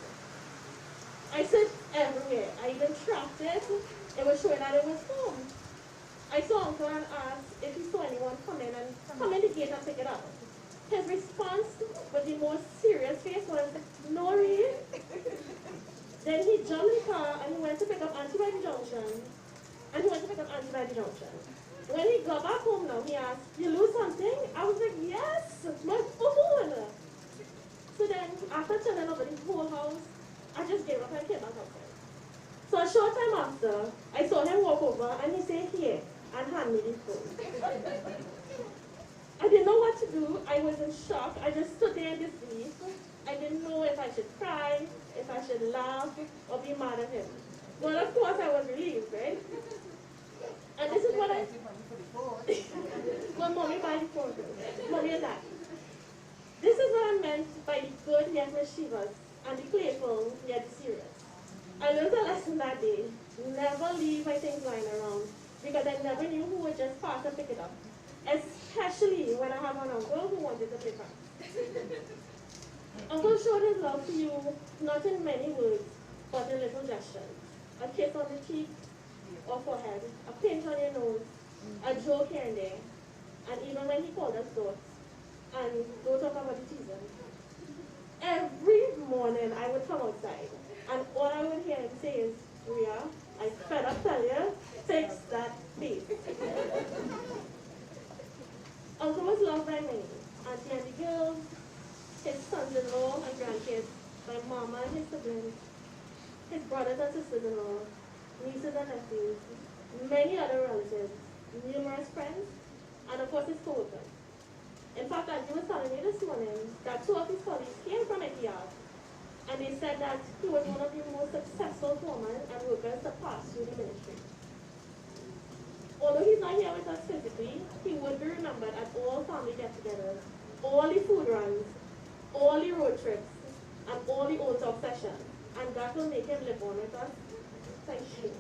I searched everywhere. I even tracked it. It was showing that it was home. I saw Uncle and asked if he saw anyone come in the gate and pick it up. His response with the most serious face was, no, really? Then he jumped in the car and he went to pick up Auntie by the junction. When he got back home now, he asked, you lose something? I was like, yes, my phone. So then, after turning over the whole house, I just gave up and came back outside. So a short time after, I saw him walk over and he said, here, and hand me the phone. I didn't know what to do. I was in shock. I just stood there in disbelief. I didn't know if I should cry, if I should laugh, or be mad at him. Well, of course, I was relieved, right? And this is what I... Well, Mommy buy the phone. Mommy and Dad. This is what I meant by the good yet mischievous, and the playful yet serious. I learned a lesson that day. Never leave my things lying around, because I never knew who would just pass and pick it up. Especially when I have an uncle who wanted to pick up. Uncle showed his love to you, not in many words, but in little gestures. A kiss on the cheek or forehead, a pinch on your nose, a joke here and there, and even when he called us dots, and don't talk about the season. Every morning I would come outside, and all I would hear him say is, Ria, I fed up tell you, fix that face. Uncle was loved by many, auntie and the girls, his sons-in-law and grandkids, my mama and his siblings, his brothers and sisters-in-law, nieces and nephews, many other relatives, numerous friends, and of course his co-workers. In fact, as he was telling me this morning, that two of his colleagues came from Ethiopia, and they said that he was one of the most successful foremen and workers to pass through the ministry. Although he's not here with us physically, he would be remembered at all family get-togethers, all the food runs, all the road trips, and all the old talk sessions. And that will make him live on with us. Thank you.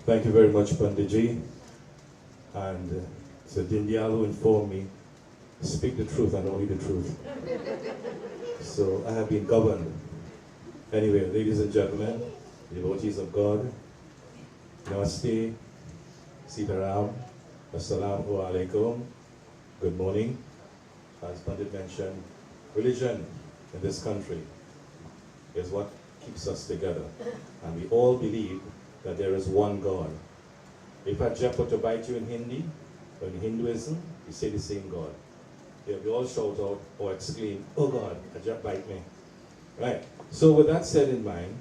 Thank you very much, Pandiji. And Sir Dindial, who informed me, speak the truth and only the truth. So I have been governed. Anyway, ladies and gentlemen, devotees of God, Namaste, Sitaram, Assalamu alaikum, good morning. As Pandit mentioned, religion in this country is what keeps us together. And we all believe that there is one God. If I jump to bite you in Hindi, or in Hinduism, you say the same God. We all shout out or exclaim, oh God, Ajab bite me. Right. So with that said in mind,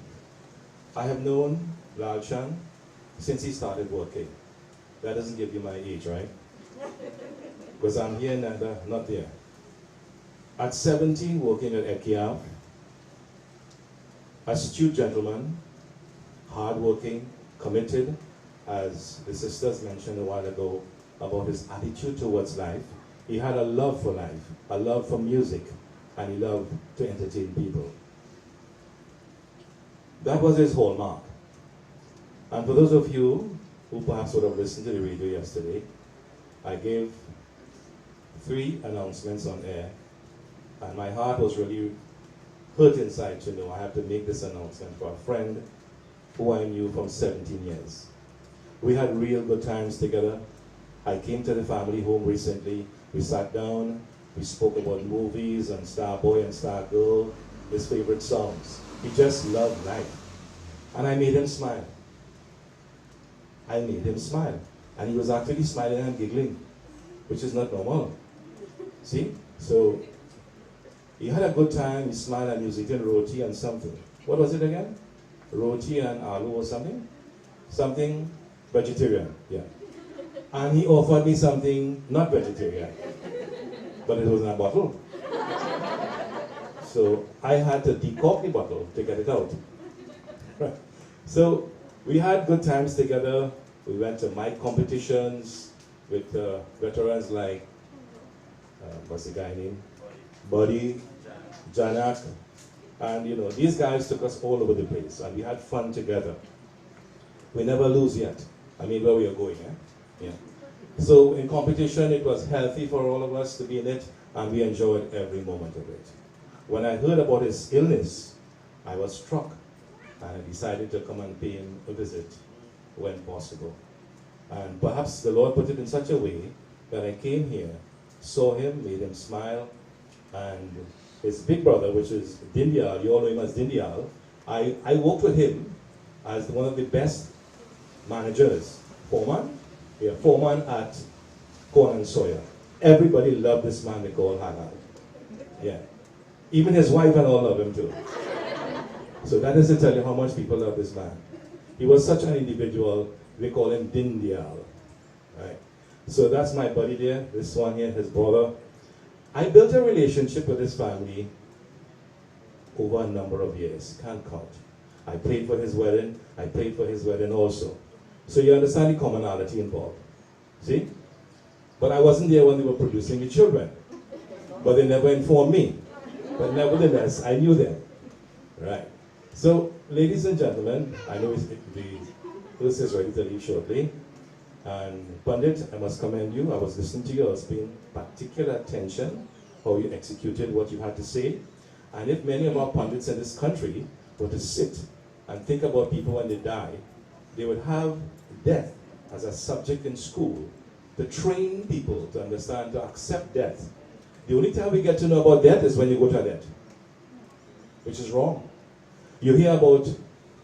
I have known Lalchan since he started working. That doesn't give you my age, right? Because I'm here and not there. At 17, working at Ekiav, astute gentleman, hardworking, committed, as the sisters mentioned a while ago about his attitude towards life. He had a love for life, a love for music, and he loved to entertain people. That was his hallmark. And for those of you who perhaps would have listened to the radio yesterday, I gave 3 announcements on air, and my heart was really hurt inside to know I had to make this announcement for a friend who I knew from 17 years. We had real good times together. I came to the family home recently. We sat down, we spoke about movies and Starboy and Stargirl, his favorite songs. He just loved life. And I made him smile. I made him smile. And he was actually smiling and giggling, which is not normal. See? So, he had a good time, he smiled, and he was eating roti and something. What was it again? Roti and aloo or something? Something vegetarian, yeah. And he offered me something not vegetarian, but it was in a bottle. So I had to decork the bottle to get it out. So we had good times together. We went to mic competitions with veterans like, what's the guy name? Buddy, Janak. And you know, these guys took us all over the place and we had fun together. We never lose yet. I mean, where we are going, eh? Yeah. So in competition, it was healthy for all of us to be in it, and we enjoyed every moment of it. When I heard about his illness, I was struck, and I decided to come and pay him a visit when possible. And perhaps the Lord put it in such a way that I came here, saw him, made him smile, and his big brother, which is Dindial, you all know him as Dindial, I worked with him as one of the best managers, foreman at Conan Sawyer. Everybody loved this man they call Hagal. Yeah. Even his wife and all love him too. So that is to tell you how much people love this man. He was such an individual, we call him Dindial. Right? So that's my buddy there, this one here, his brother. I built a relationship with his family over a number of years, can't count. I prayed for his wedding, I prayed for his wedding also. So you understand the commonality involved. See? But I wasn't there when they were producing the children. But they never informed me. But nevertheless, I knew them. Right. So, ladies and gentlemen, I know the list is ready to leave shortly. And Pandit, I must commend you. I was listening to you. I was paying particular attention how you executed what you had to say. And if many of our pundits in this country were to sit and think about people when they die, they would have death as a subject in school to train people to understand, to accept death. The only time we get to know about death is when you go to death, which is wrong. You hear about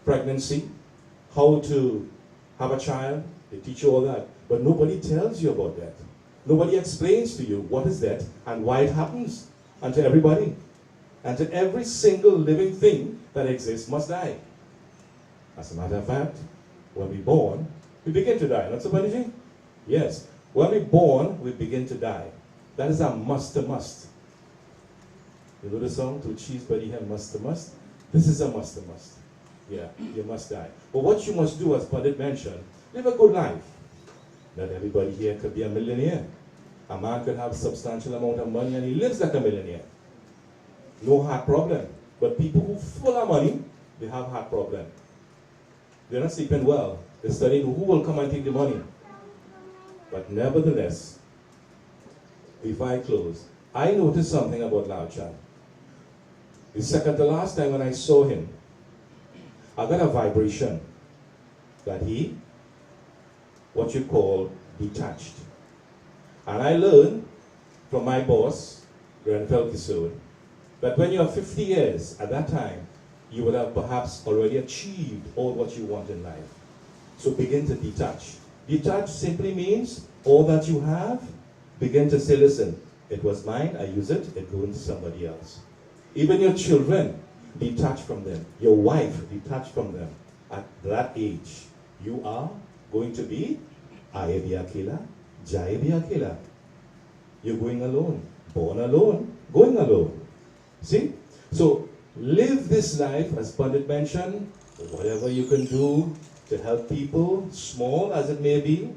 pregnancy, how to have a child, they teach you all that, but nobody tells you about that. Nobody explains to you what is that and why it happens. And to everybody, and to every single living thing that exists must die. As a matter of fact, when we're born, we begin to die. Not so, Bunny? Yes. When we're born, we begin to die. That is a must. You know the song, to cheese buddy here, must. This is a must. Yeah, you must die. But what you must do, as Pandit mentioned, live a good life. Not everybody here could be a millionaire. A man could have a substantial amount of money and he lives like a millionaire. No heart problem. But people who full of money, they have heart problem. They're not sleeping well. They're studying who will come and take the money. But nevertheless, before I close, I noticed something about Lalchan. The second to last time when I saw him, I got a vibration that he, what you call, detached. And I learned from my boss, Grenfell Kisode, that when you are 50 years, at that time, you would have perhaps already achieved all what you want in life. So begin to detach. Detach simply means all that you have, begin to say, listen, it was mine, I use it goes to somebody else. Even your children, detach from them. Your wife, detach from them. At that age, you are going to be Ayabi Akela, Jayabi Akela. You're going alone, born alone, going alone. See? So live this life, as Pandit mentioned, whatever you can do to help people, small as it may be,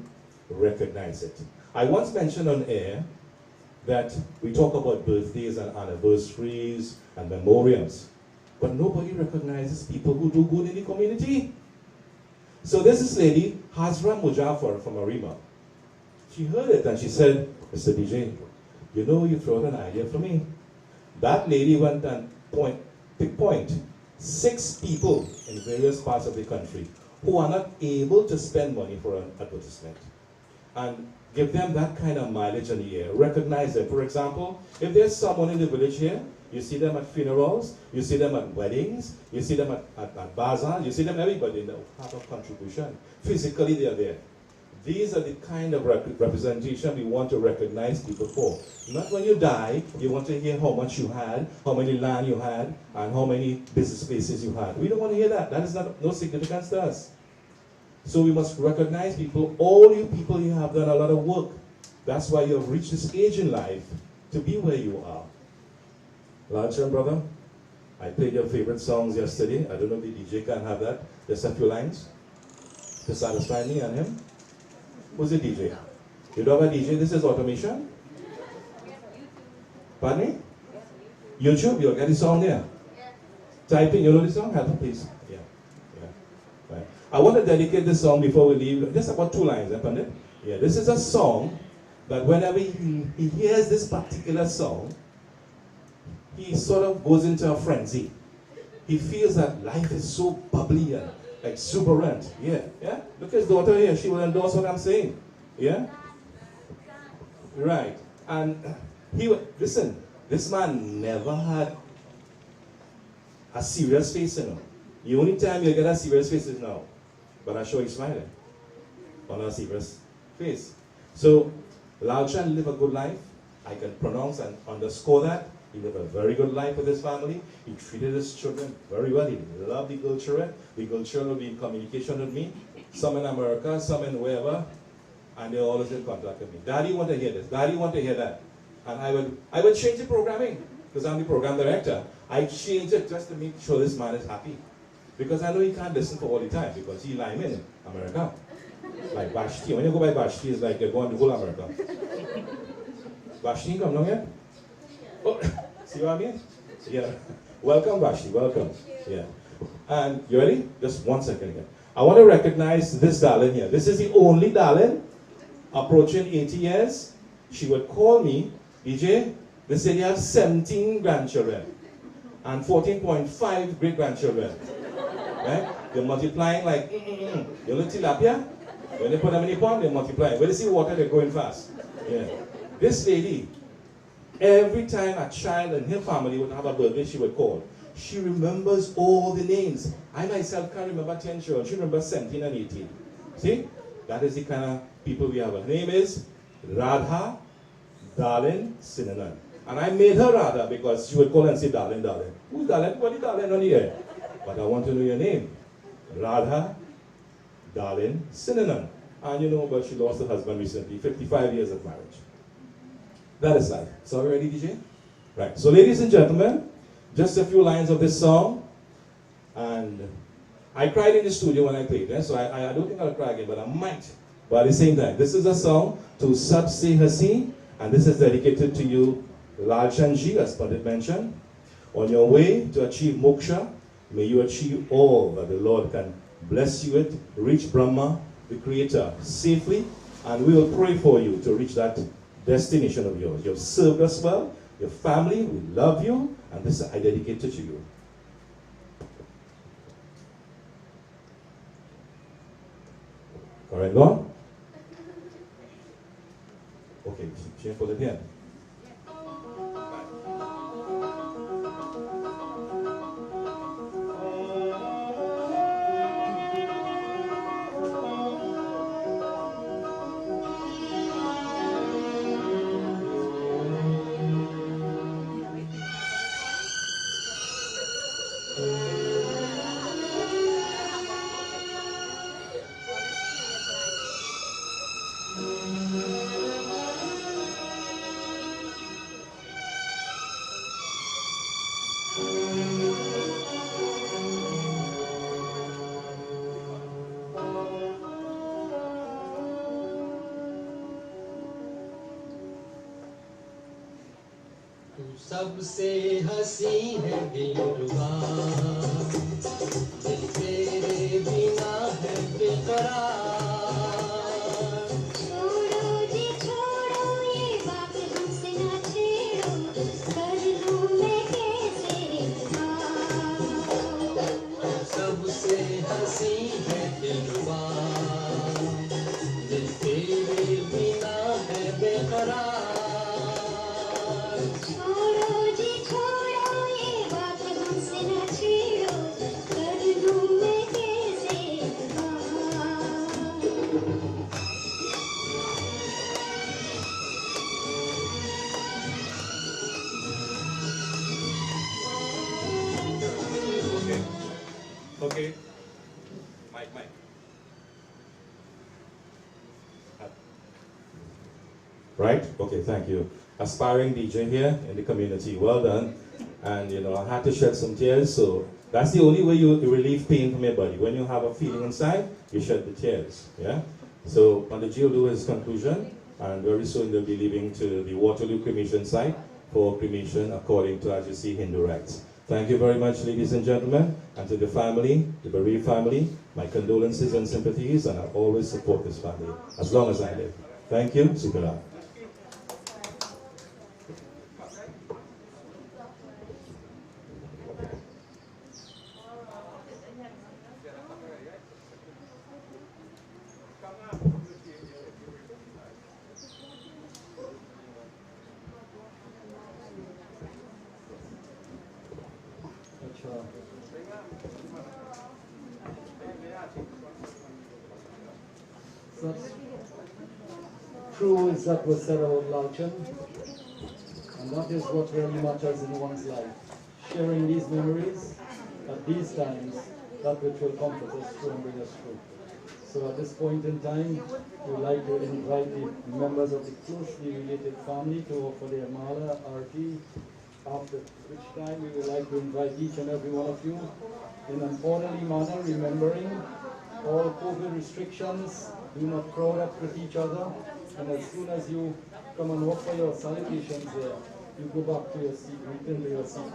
recognize it. I once mentioned on air that we talk about birthdays and anniversaries and memorials, but nobody recognizes people who do good in the community. So there's this lady, Hazra Mujafar from Arima. She heard it and she said, Mr. DJ, you know, you throw out an idea for me. That lady went and pinpoint 6 people in various parts of the country who are not able to spend money for an advertisement. And give them that kind of mileage in the air. Recognize them. For example, if there's someone in the village here, you see them at funerals, you see them at weddings, you see them at bazaar, you see them everybody in the part of contribution. Physically, they are there. These are the kind of representation we want to recognize people for. Not when you die, you want to hear how much you had, how many land you had, and how many business places you had. We don't want to hear that. That is not no significance to us. So we must recognize people. All you people, you have done a lot of work. That's why you have reached this age in life to be where you are. Lalchan, brother, I played your favorite songs yesterday. I don't know if the DJ can have that. Just a few lines to satisfy me and him. Who's the DJ? You don't have a DJ? This is automation? Pardon me? YouTube? You'll get the song there. Type in, you know the song? Help me, please. Yeah. Right. I want to dedicate this song before we leave. Just about 2 lines, Pandit. Yeah, this is a song that whenever he hears this particular song, he sort of goes into a frenzy. He feels that life is so bubbly and exuberant. Yeah. Look at his daughter here. She will endorse what I'm saying. Yeah? Right. And listen, this man never had a serious face, you know. The only time you get a serious face is now. But I'm sure he's smiling on a serious face. So, Lalchan lived a good life. I can pronounce and underscore that. He lived a very good life with his family. He treated his children very well. He loved the girl children. The girl children will be in communication with me. Some in America, some in wherever. And they're always in contact with me. Daddy want to hear this. Daddy want to hear that. And I would change the programming. Because I'm the program director. I change it just to make sure this man is happy. Because I know he can't listen for all the time. Because he lime in America. Like Vashti. When you go by Vashti, it's like you're going to whole America. Vashti, come along here. Oh, see what I mean? Yeah. Welcome, Vashti. Welcome. Yeah. And you ready? Just 1 second here. I want to recognize this darling here. This is the only darling approaching 80 years. She would call me, DJ, they say they have 17 grandchildren and 14.5 great-grandchildren. Right? They're multiplying like, you know tilapia? When they put them in the pond, they're multiplying. When they see water, they're going fast. Yeah. This lady, Every time a child in her family would have a birthday, she would call. She remembers all the names. I myself can't remember 10 children. She remembers 17 and 18. See? That is the kind of people we have. Her name is Radha Darling Sinanan. And I made her Radha because she would call and say, darling, darling. Who's darling? What is darling on here? But I want to know your name. Radha Darling Sinanan. And you know, but she lost her husband recently, 55 years of marriage. That is life. So are we ready, DJ? Right. So ladies and gentlemen, just a few lines of this song. And I cried in the studio when I played it, so I don't think I'll cry again, but I might. But at the same time, this is a song to Sab Se Hasi, and this is dedicated to you, Lalchan ji, as Pandit mentioned. On your way to achieve moksha, may you achieve all that the Lord can bless you with. Reach Brahma, the Creator, safely, and we will pray for you to reach that destination of yours. You have served us well, your family, we love you, and this I dedicate it to you. All right, gone? Okay, she put it in. सबसे हसी है दिलरुबा दिल तेरे बिना है बेकरार छोड़ो जी छोड़ो ये बात हमसे ना छेड़ो कर लूं मैं कैसे इजहार सबसे हसी है दिलरुबा दिल तेरे बिना है बेकरार Okay. Mike. Right? Okay, thank you. Aspiring DJ here in the community. Well done. And you know, I had to shed some tears, so that's the only way you relieve pain from your body. When you have a feeling inside, you shed the tears. Yeah? So Panditji will do his conclusion, and very soon they'll be leaving to the Waterloo cremation site for cremation according to, as you see, Hindu rites. Thank you very much, ladies and gentlemen, and to the family, the bereaved family, my condolences and sympathies, and I'll always support this family as long as I live. Thank you. Sukara. True is that was said about Lalchan, and that is what really matters in one's life. Sharing these memories at these times, that which will comfort us through and bring us through. So at this point in time, we would like to invite the members of the closely related family to offer their mala, arti, after which time we would like to invite each and every one of you in an orderly manner, remembering all COVID restrictions. Do not crowd up with each other, and as soon as you come and offer your salutations there, you go back to your seat, return to your seat.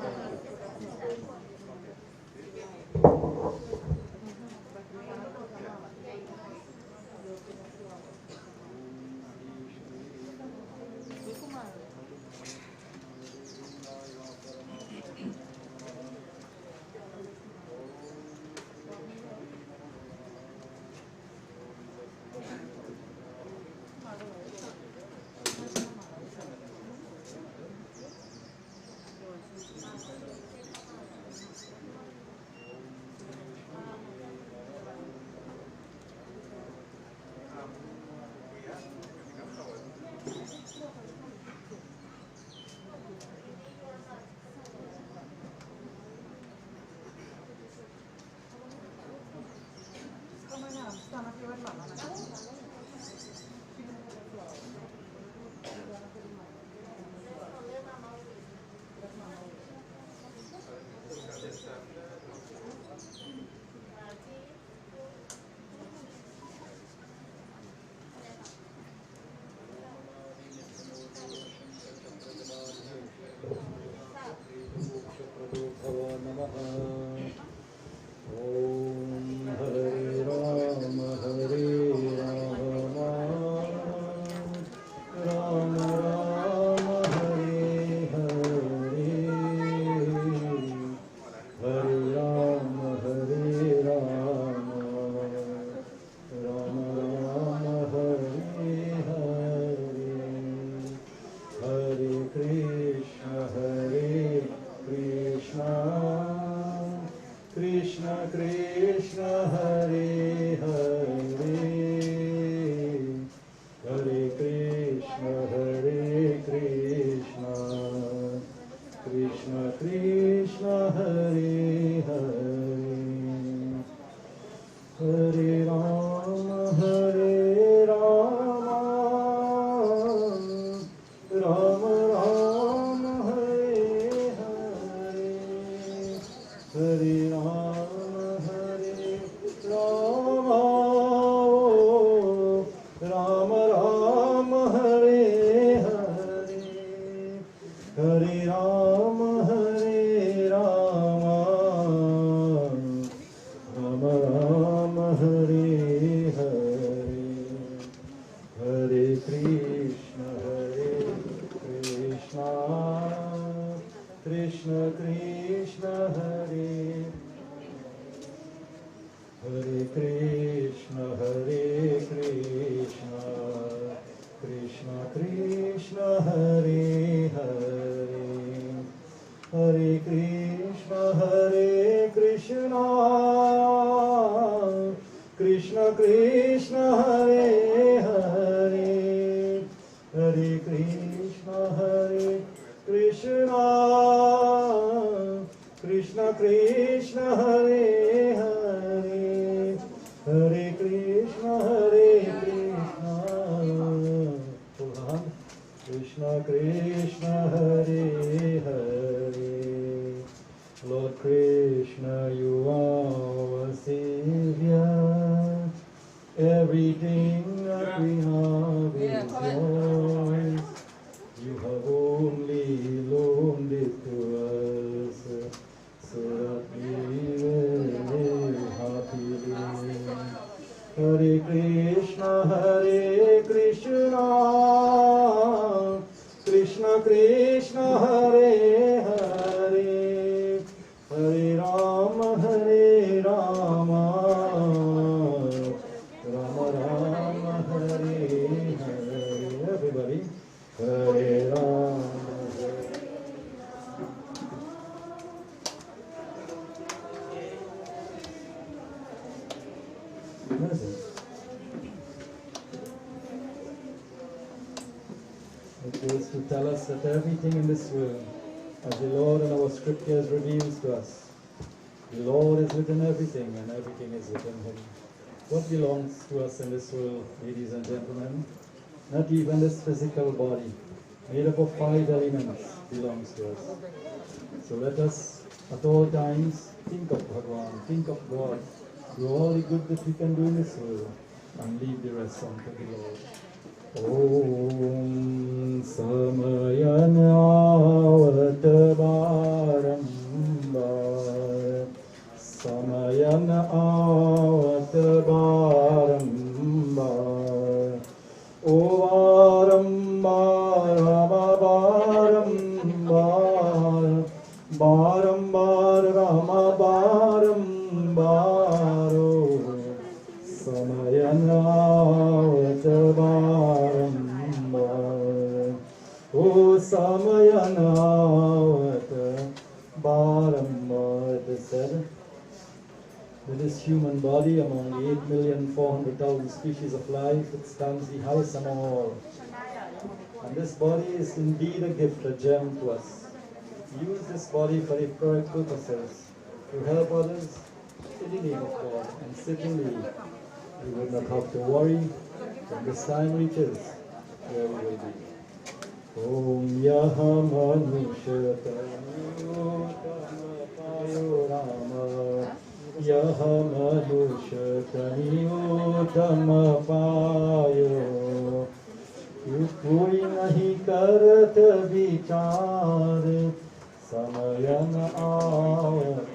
It is to tell us that everything in this world, as the Lord in our scriptures reveals to us, the Lord is within everything and everything is within Him. What belongs to us in this world, ladies and gentlemen? Not even this physical body, made up of 5 elements, belongs to us. So let us at all times think of Bhagwan, think of God, do all the good that we can do in this world, and leave the rest unto the Lord. Om Samayanawat Barambar Samayanawat Barambar O Barambar Barambar Barambar Rama Barambar O Samayanawat Barambar O Samayanawat Barambar. It is said that this human body, among the 8,400,000 species of life, it stands the highest among all. And this body is indeed a gift, a gem to us. Use this body for the correct purposes, to help others in the name of God, and certainly We would not have to worry when this time reaches where we will be. Om Yaha Manushataniyo Rama Yaha Manushataniyo Payo कोई नहीं करत विचार समयन आवत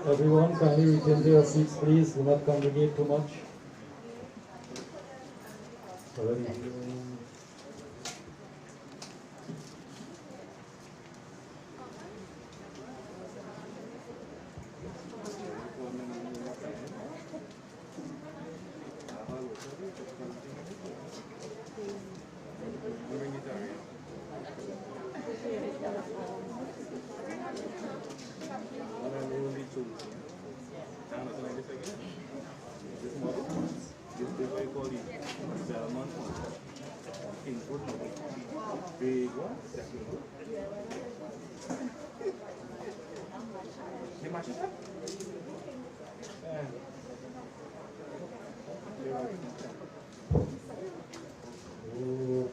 Everyone, kindly retain their seats, please. Do not congregate too much.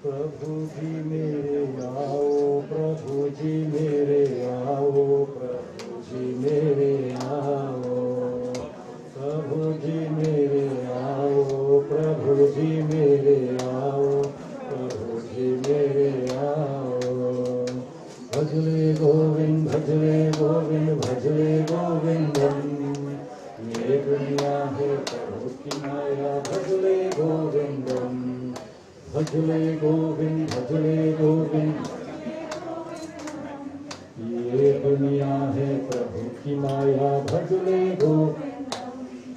प्रभु जी मेरे आओ प्रभु जी मेरे आओ प्रभु जी मेरे आओ प्रभु जी मेरे आओ प्रभु जी मेरे आओ प्रभु जी मेरे आओ भजले गोविंद भजले गोविंदम ये दुनिया है प्रभु की माया भजले गोविंदम भजले गोविंद ये दुनिया है प्रभु की माया भजले गो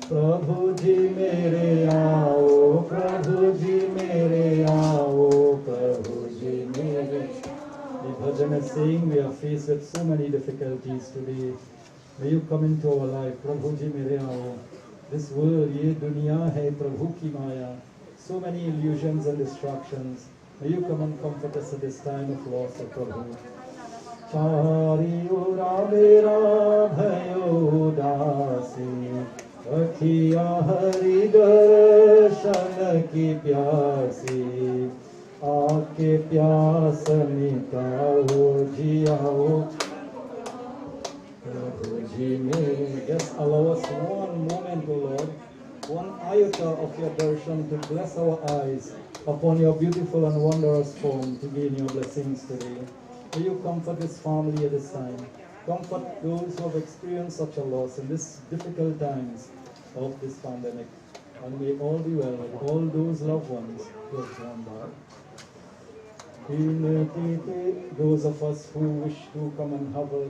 प्रभु जी मेरे आओ प्रभु जी मेरे आओ प्रभु जी मेरे. The bhajan is saying we are faced with so many difficulties today. May you come into our life, Prabhu ji mere aao. This world, ye duniya hai Prabhu ki maya. So many illusions and distractions. May you come and comfort us at this time of loss of Prabhu. Chari ura mera bhayo dasi akhiya hari darshan ki pyasi aake pyas mitao jiyao Prabhu ji mein. Just allow us one moment, O Lord, one iota of your darshan to bless our eyes upon your beautiful and wondrous form to gain your blessings today. May you comfort this family at this time. Comfort those who have experienced such a loss in these difficult times of this pandemic. And may all be well with all those loved ones who have gone by. Those of us who wish to come and have a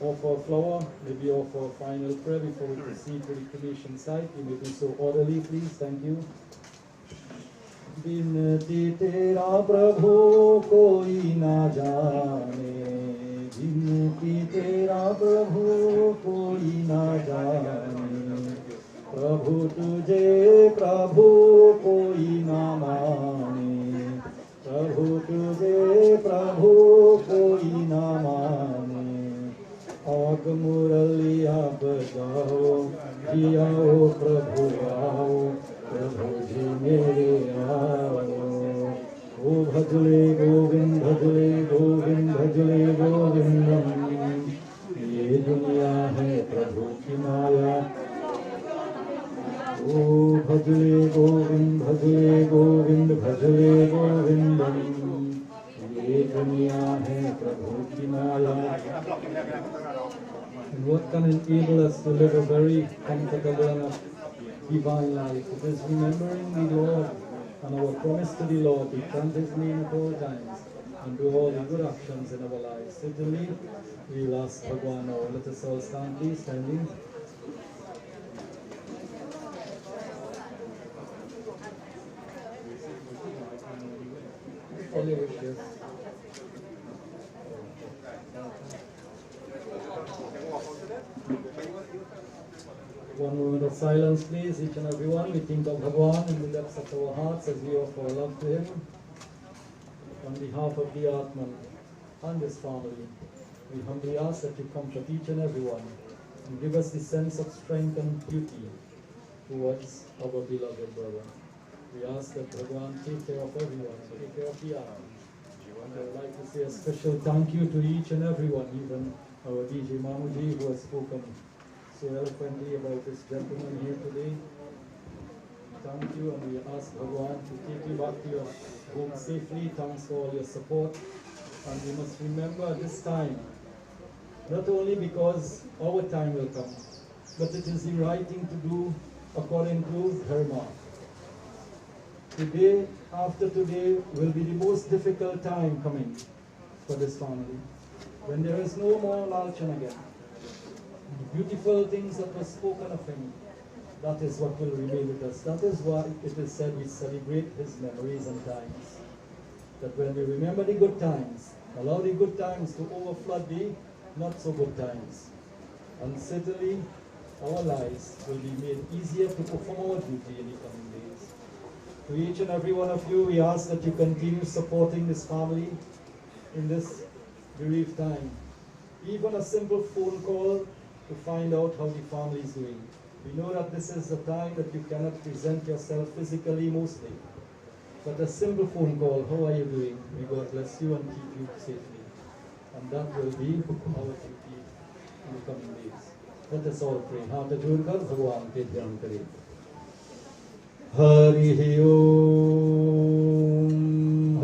offer a flower, maybe offer a final prayer before we proceed to the cremation site. You may do so orderly, please. Thank you. बिनती तेरा प्रभु कोई ना जाने बिनती तेरा प्रभु कोई ना जाने प्रभु तुझे प्रभु कोई ना माने प्रभु तुझे प्रभु कोई ना माने आग मुरलिया बजाओ जियाओ प्रभु आओ प्रभु जी मेरे आओ ओ भजले गोविंद भजले गोविंदम ये दुनिया है प्रभु की माया ओ भजले गोविंद भजले गोविंदम ये दुनिया है प्रभु की माया. And what can enable us to live a very comfortable and divine life? It is remembering the Lord and our promise to the Lord. We chant His name at all times and do all the good actions in our lives. Certainly, we will ask Bhagwan now. Let us all stand, please, standing. All your wishes. One moment of silence, please, each and every one. We think of Bhagwan in the depths of our hearts as we offer our love to Him. On behalf of the Atman, and this family. We humbly ask that you comfort each and every one and give us the sense of strength and beauty towards our beloved brother. We ask that Bhagwan take care of everyone, take care of the army. And I would like to say a special thank you to each and everyone, even our DJ Mamuji, who has spoken so eloquently about this gentleman here today. Thank you, and we ask Bhagwan to take you back to your home safely. Thanks for all your support. And we must remember this time, not only because our time will come, but it is the right thing to do according to Dharma. Today, after today, will be the most difficult time coming for this family. When there is no more Lalchan again. The beautiful things that were spoken of him, that is what will remain with us. That is why it is said we celebrate his memories and times. That when we remember the good times, allow the good times to overflood the not so good times. And certainly, our lives will be made easier to perform our duty in the coming days. To each and every one of you, we ask that you continue supporting this family in this bereaved time. Even a simple phone call to find out how the family is doing. We know that this is the time that you cannot present yourself physically mostly. But a simple phone call, how are you doing? May God bless you and keep you safely. And that will be our duty in the coming days. Let us all pray. हाथ जोड़कर भगवान के ध्यान करें. हरि ओम,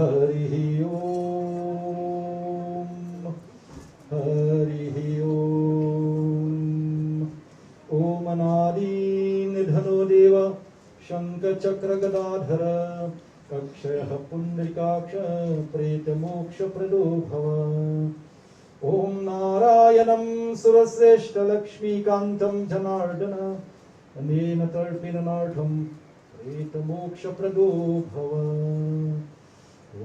हरि ओम, हरि ओम. ओम अनादि निधनो देव शंख चक्र गदाधर कक्षयः पुंडरीकाक्ष प्रेत मोक्ष प्रदो भव. ओम नारायणं सुरश्रेष्ठ लक्ष्मीकान्तं जनार्दन अनेन तर्पिणनार्थं प्रेत मोक्ष प्रदो भव.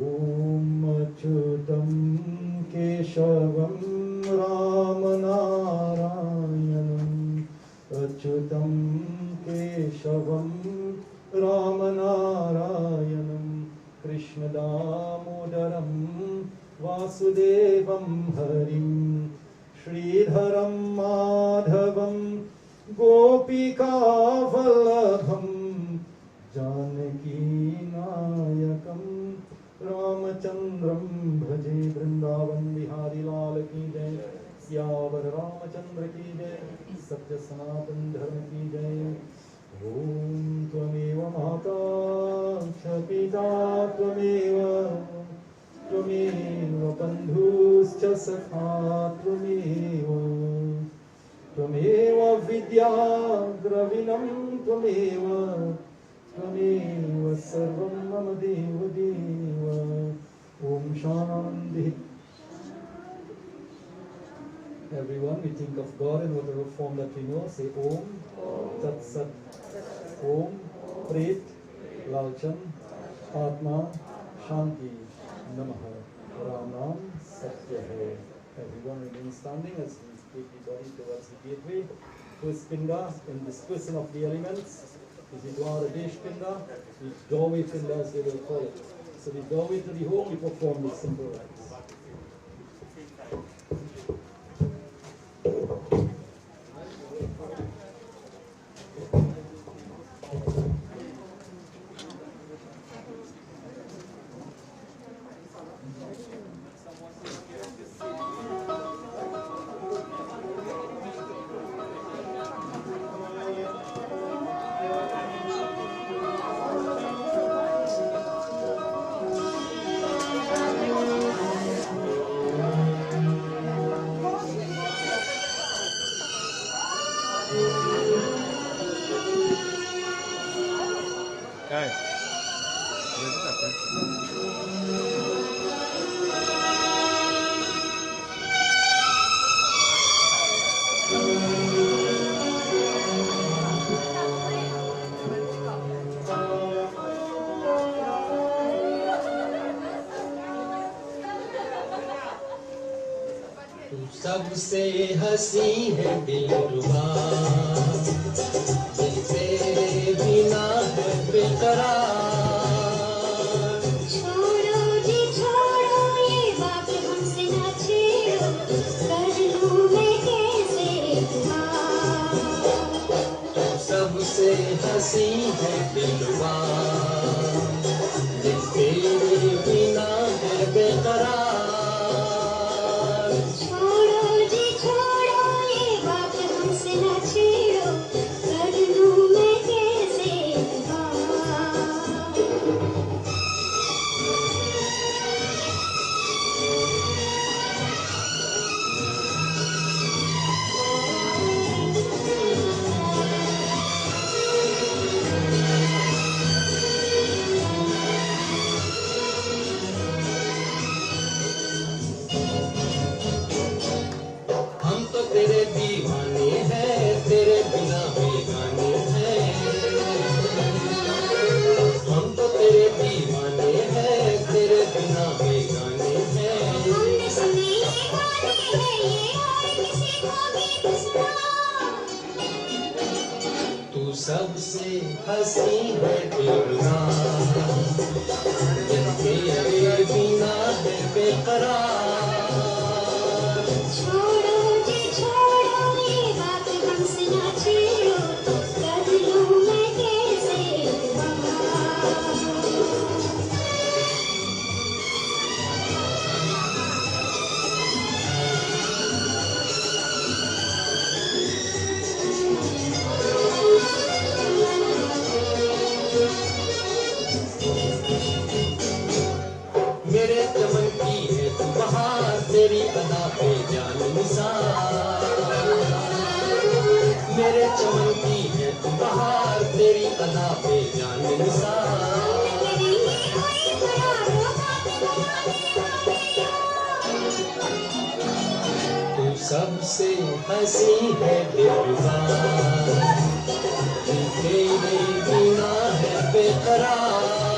ओम अच्युतं केशवं राम नारायणं अच्युतं केशवं राम नारायणं कृष्ण दामोदरं वासुदेवं हरिं श्रीधरं माधवं गोपिका वल्लभं जानकी नायकं रामचंद्रं भजे. वृंदावन बिहारी लाल की जय. सियावर रामचंद्र की जय. सत्य सनातन धर्म की जय. ओम त्वमेव माता च पिता त्वमेव बन्धुश्च सखा त्वमेव विद्या द्रविणं त्वमेव सर्वं मम देव देव. Om Shanti. Everyone, we think of God in whatever form that we know. Say Om, Tat Sat, Om, Pret, Lalchan, Atma, Shanti, Namaha, Ram Ram, Satya Hai. Everyone remain standing as we take the body towards the gateway. First Pinda, in this question of the elements, is the Dwara Desh Pinda, the doorway Pinda as they will call it. So the doorway to the home, we perform this simple rites. सबसे हंसी है दिलरुबा, दिल तेरे बिना है बेकरार. छोड़ो जी छोड़ो ये बात हमसे न हंसी है दिलवा दिल तेरे बिना है बेकरार छोड़ो जी छोड़ो ये बात हमसे न छेड़ो कर लूं मैं कैसे हम तो तेरे दीवाने हैं तेरे बिना बेगाने हैं हम तो तेरे दीवाने हैं तेरे बिना बेगाने हैं हमने सुने ये गाने हैं ये और किसी को भी सुना तू सबसे हंसी है दिलवा दिल तेरे बिना है बेकरार छोड़ो जी छोड़ो ये बात हमसे न छेड़ो कर लूं मैं कैसे मेरे चमन की है तू बहार तेरी अदा पे जान निसार मेरे चमन की है तू बहार तेरी अदा पे जान निसार तू सबसे हंसी है दिलवा दिल तेरे बिना है बेकरार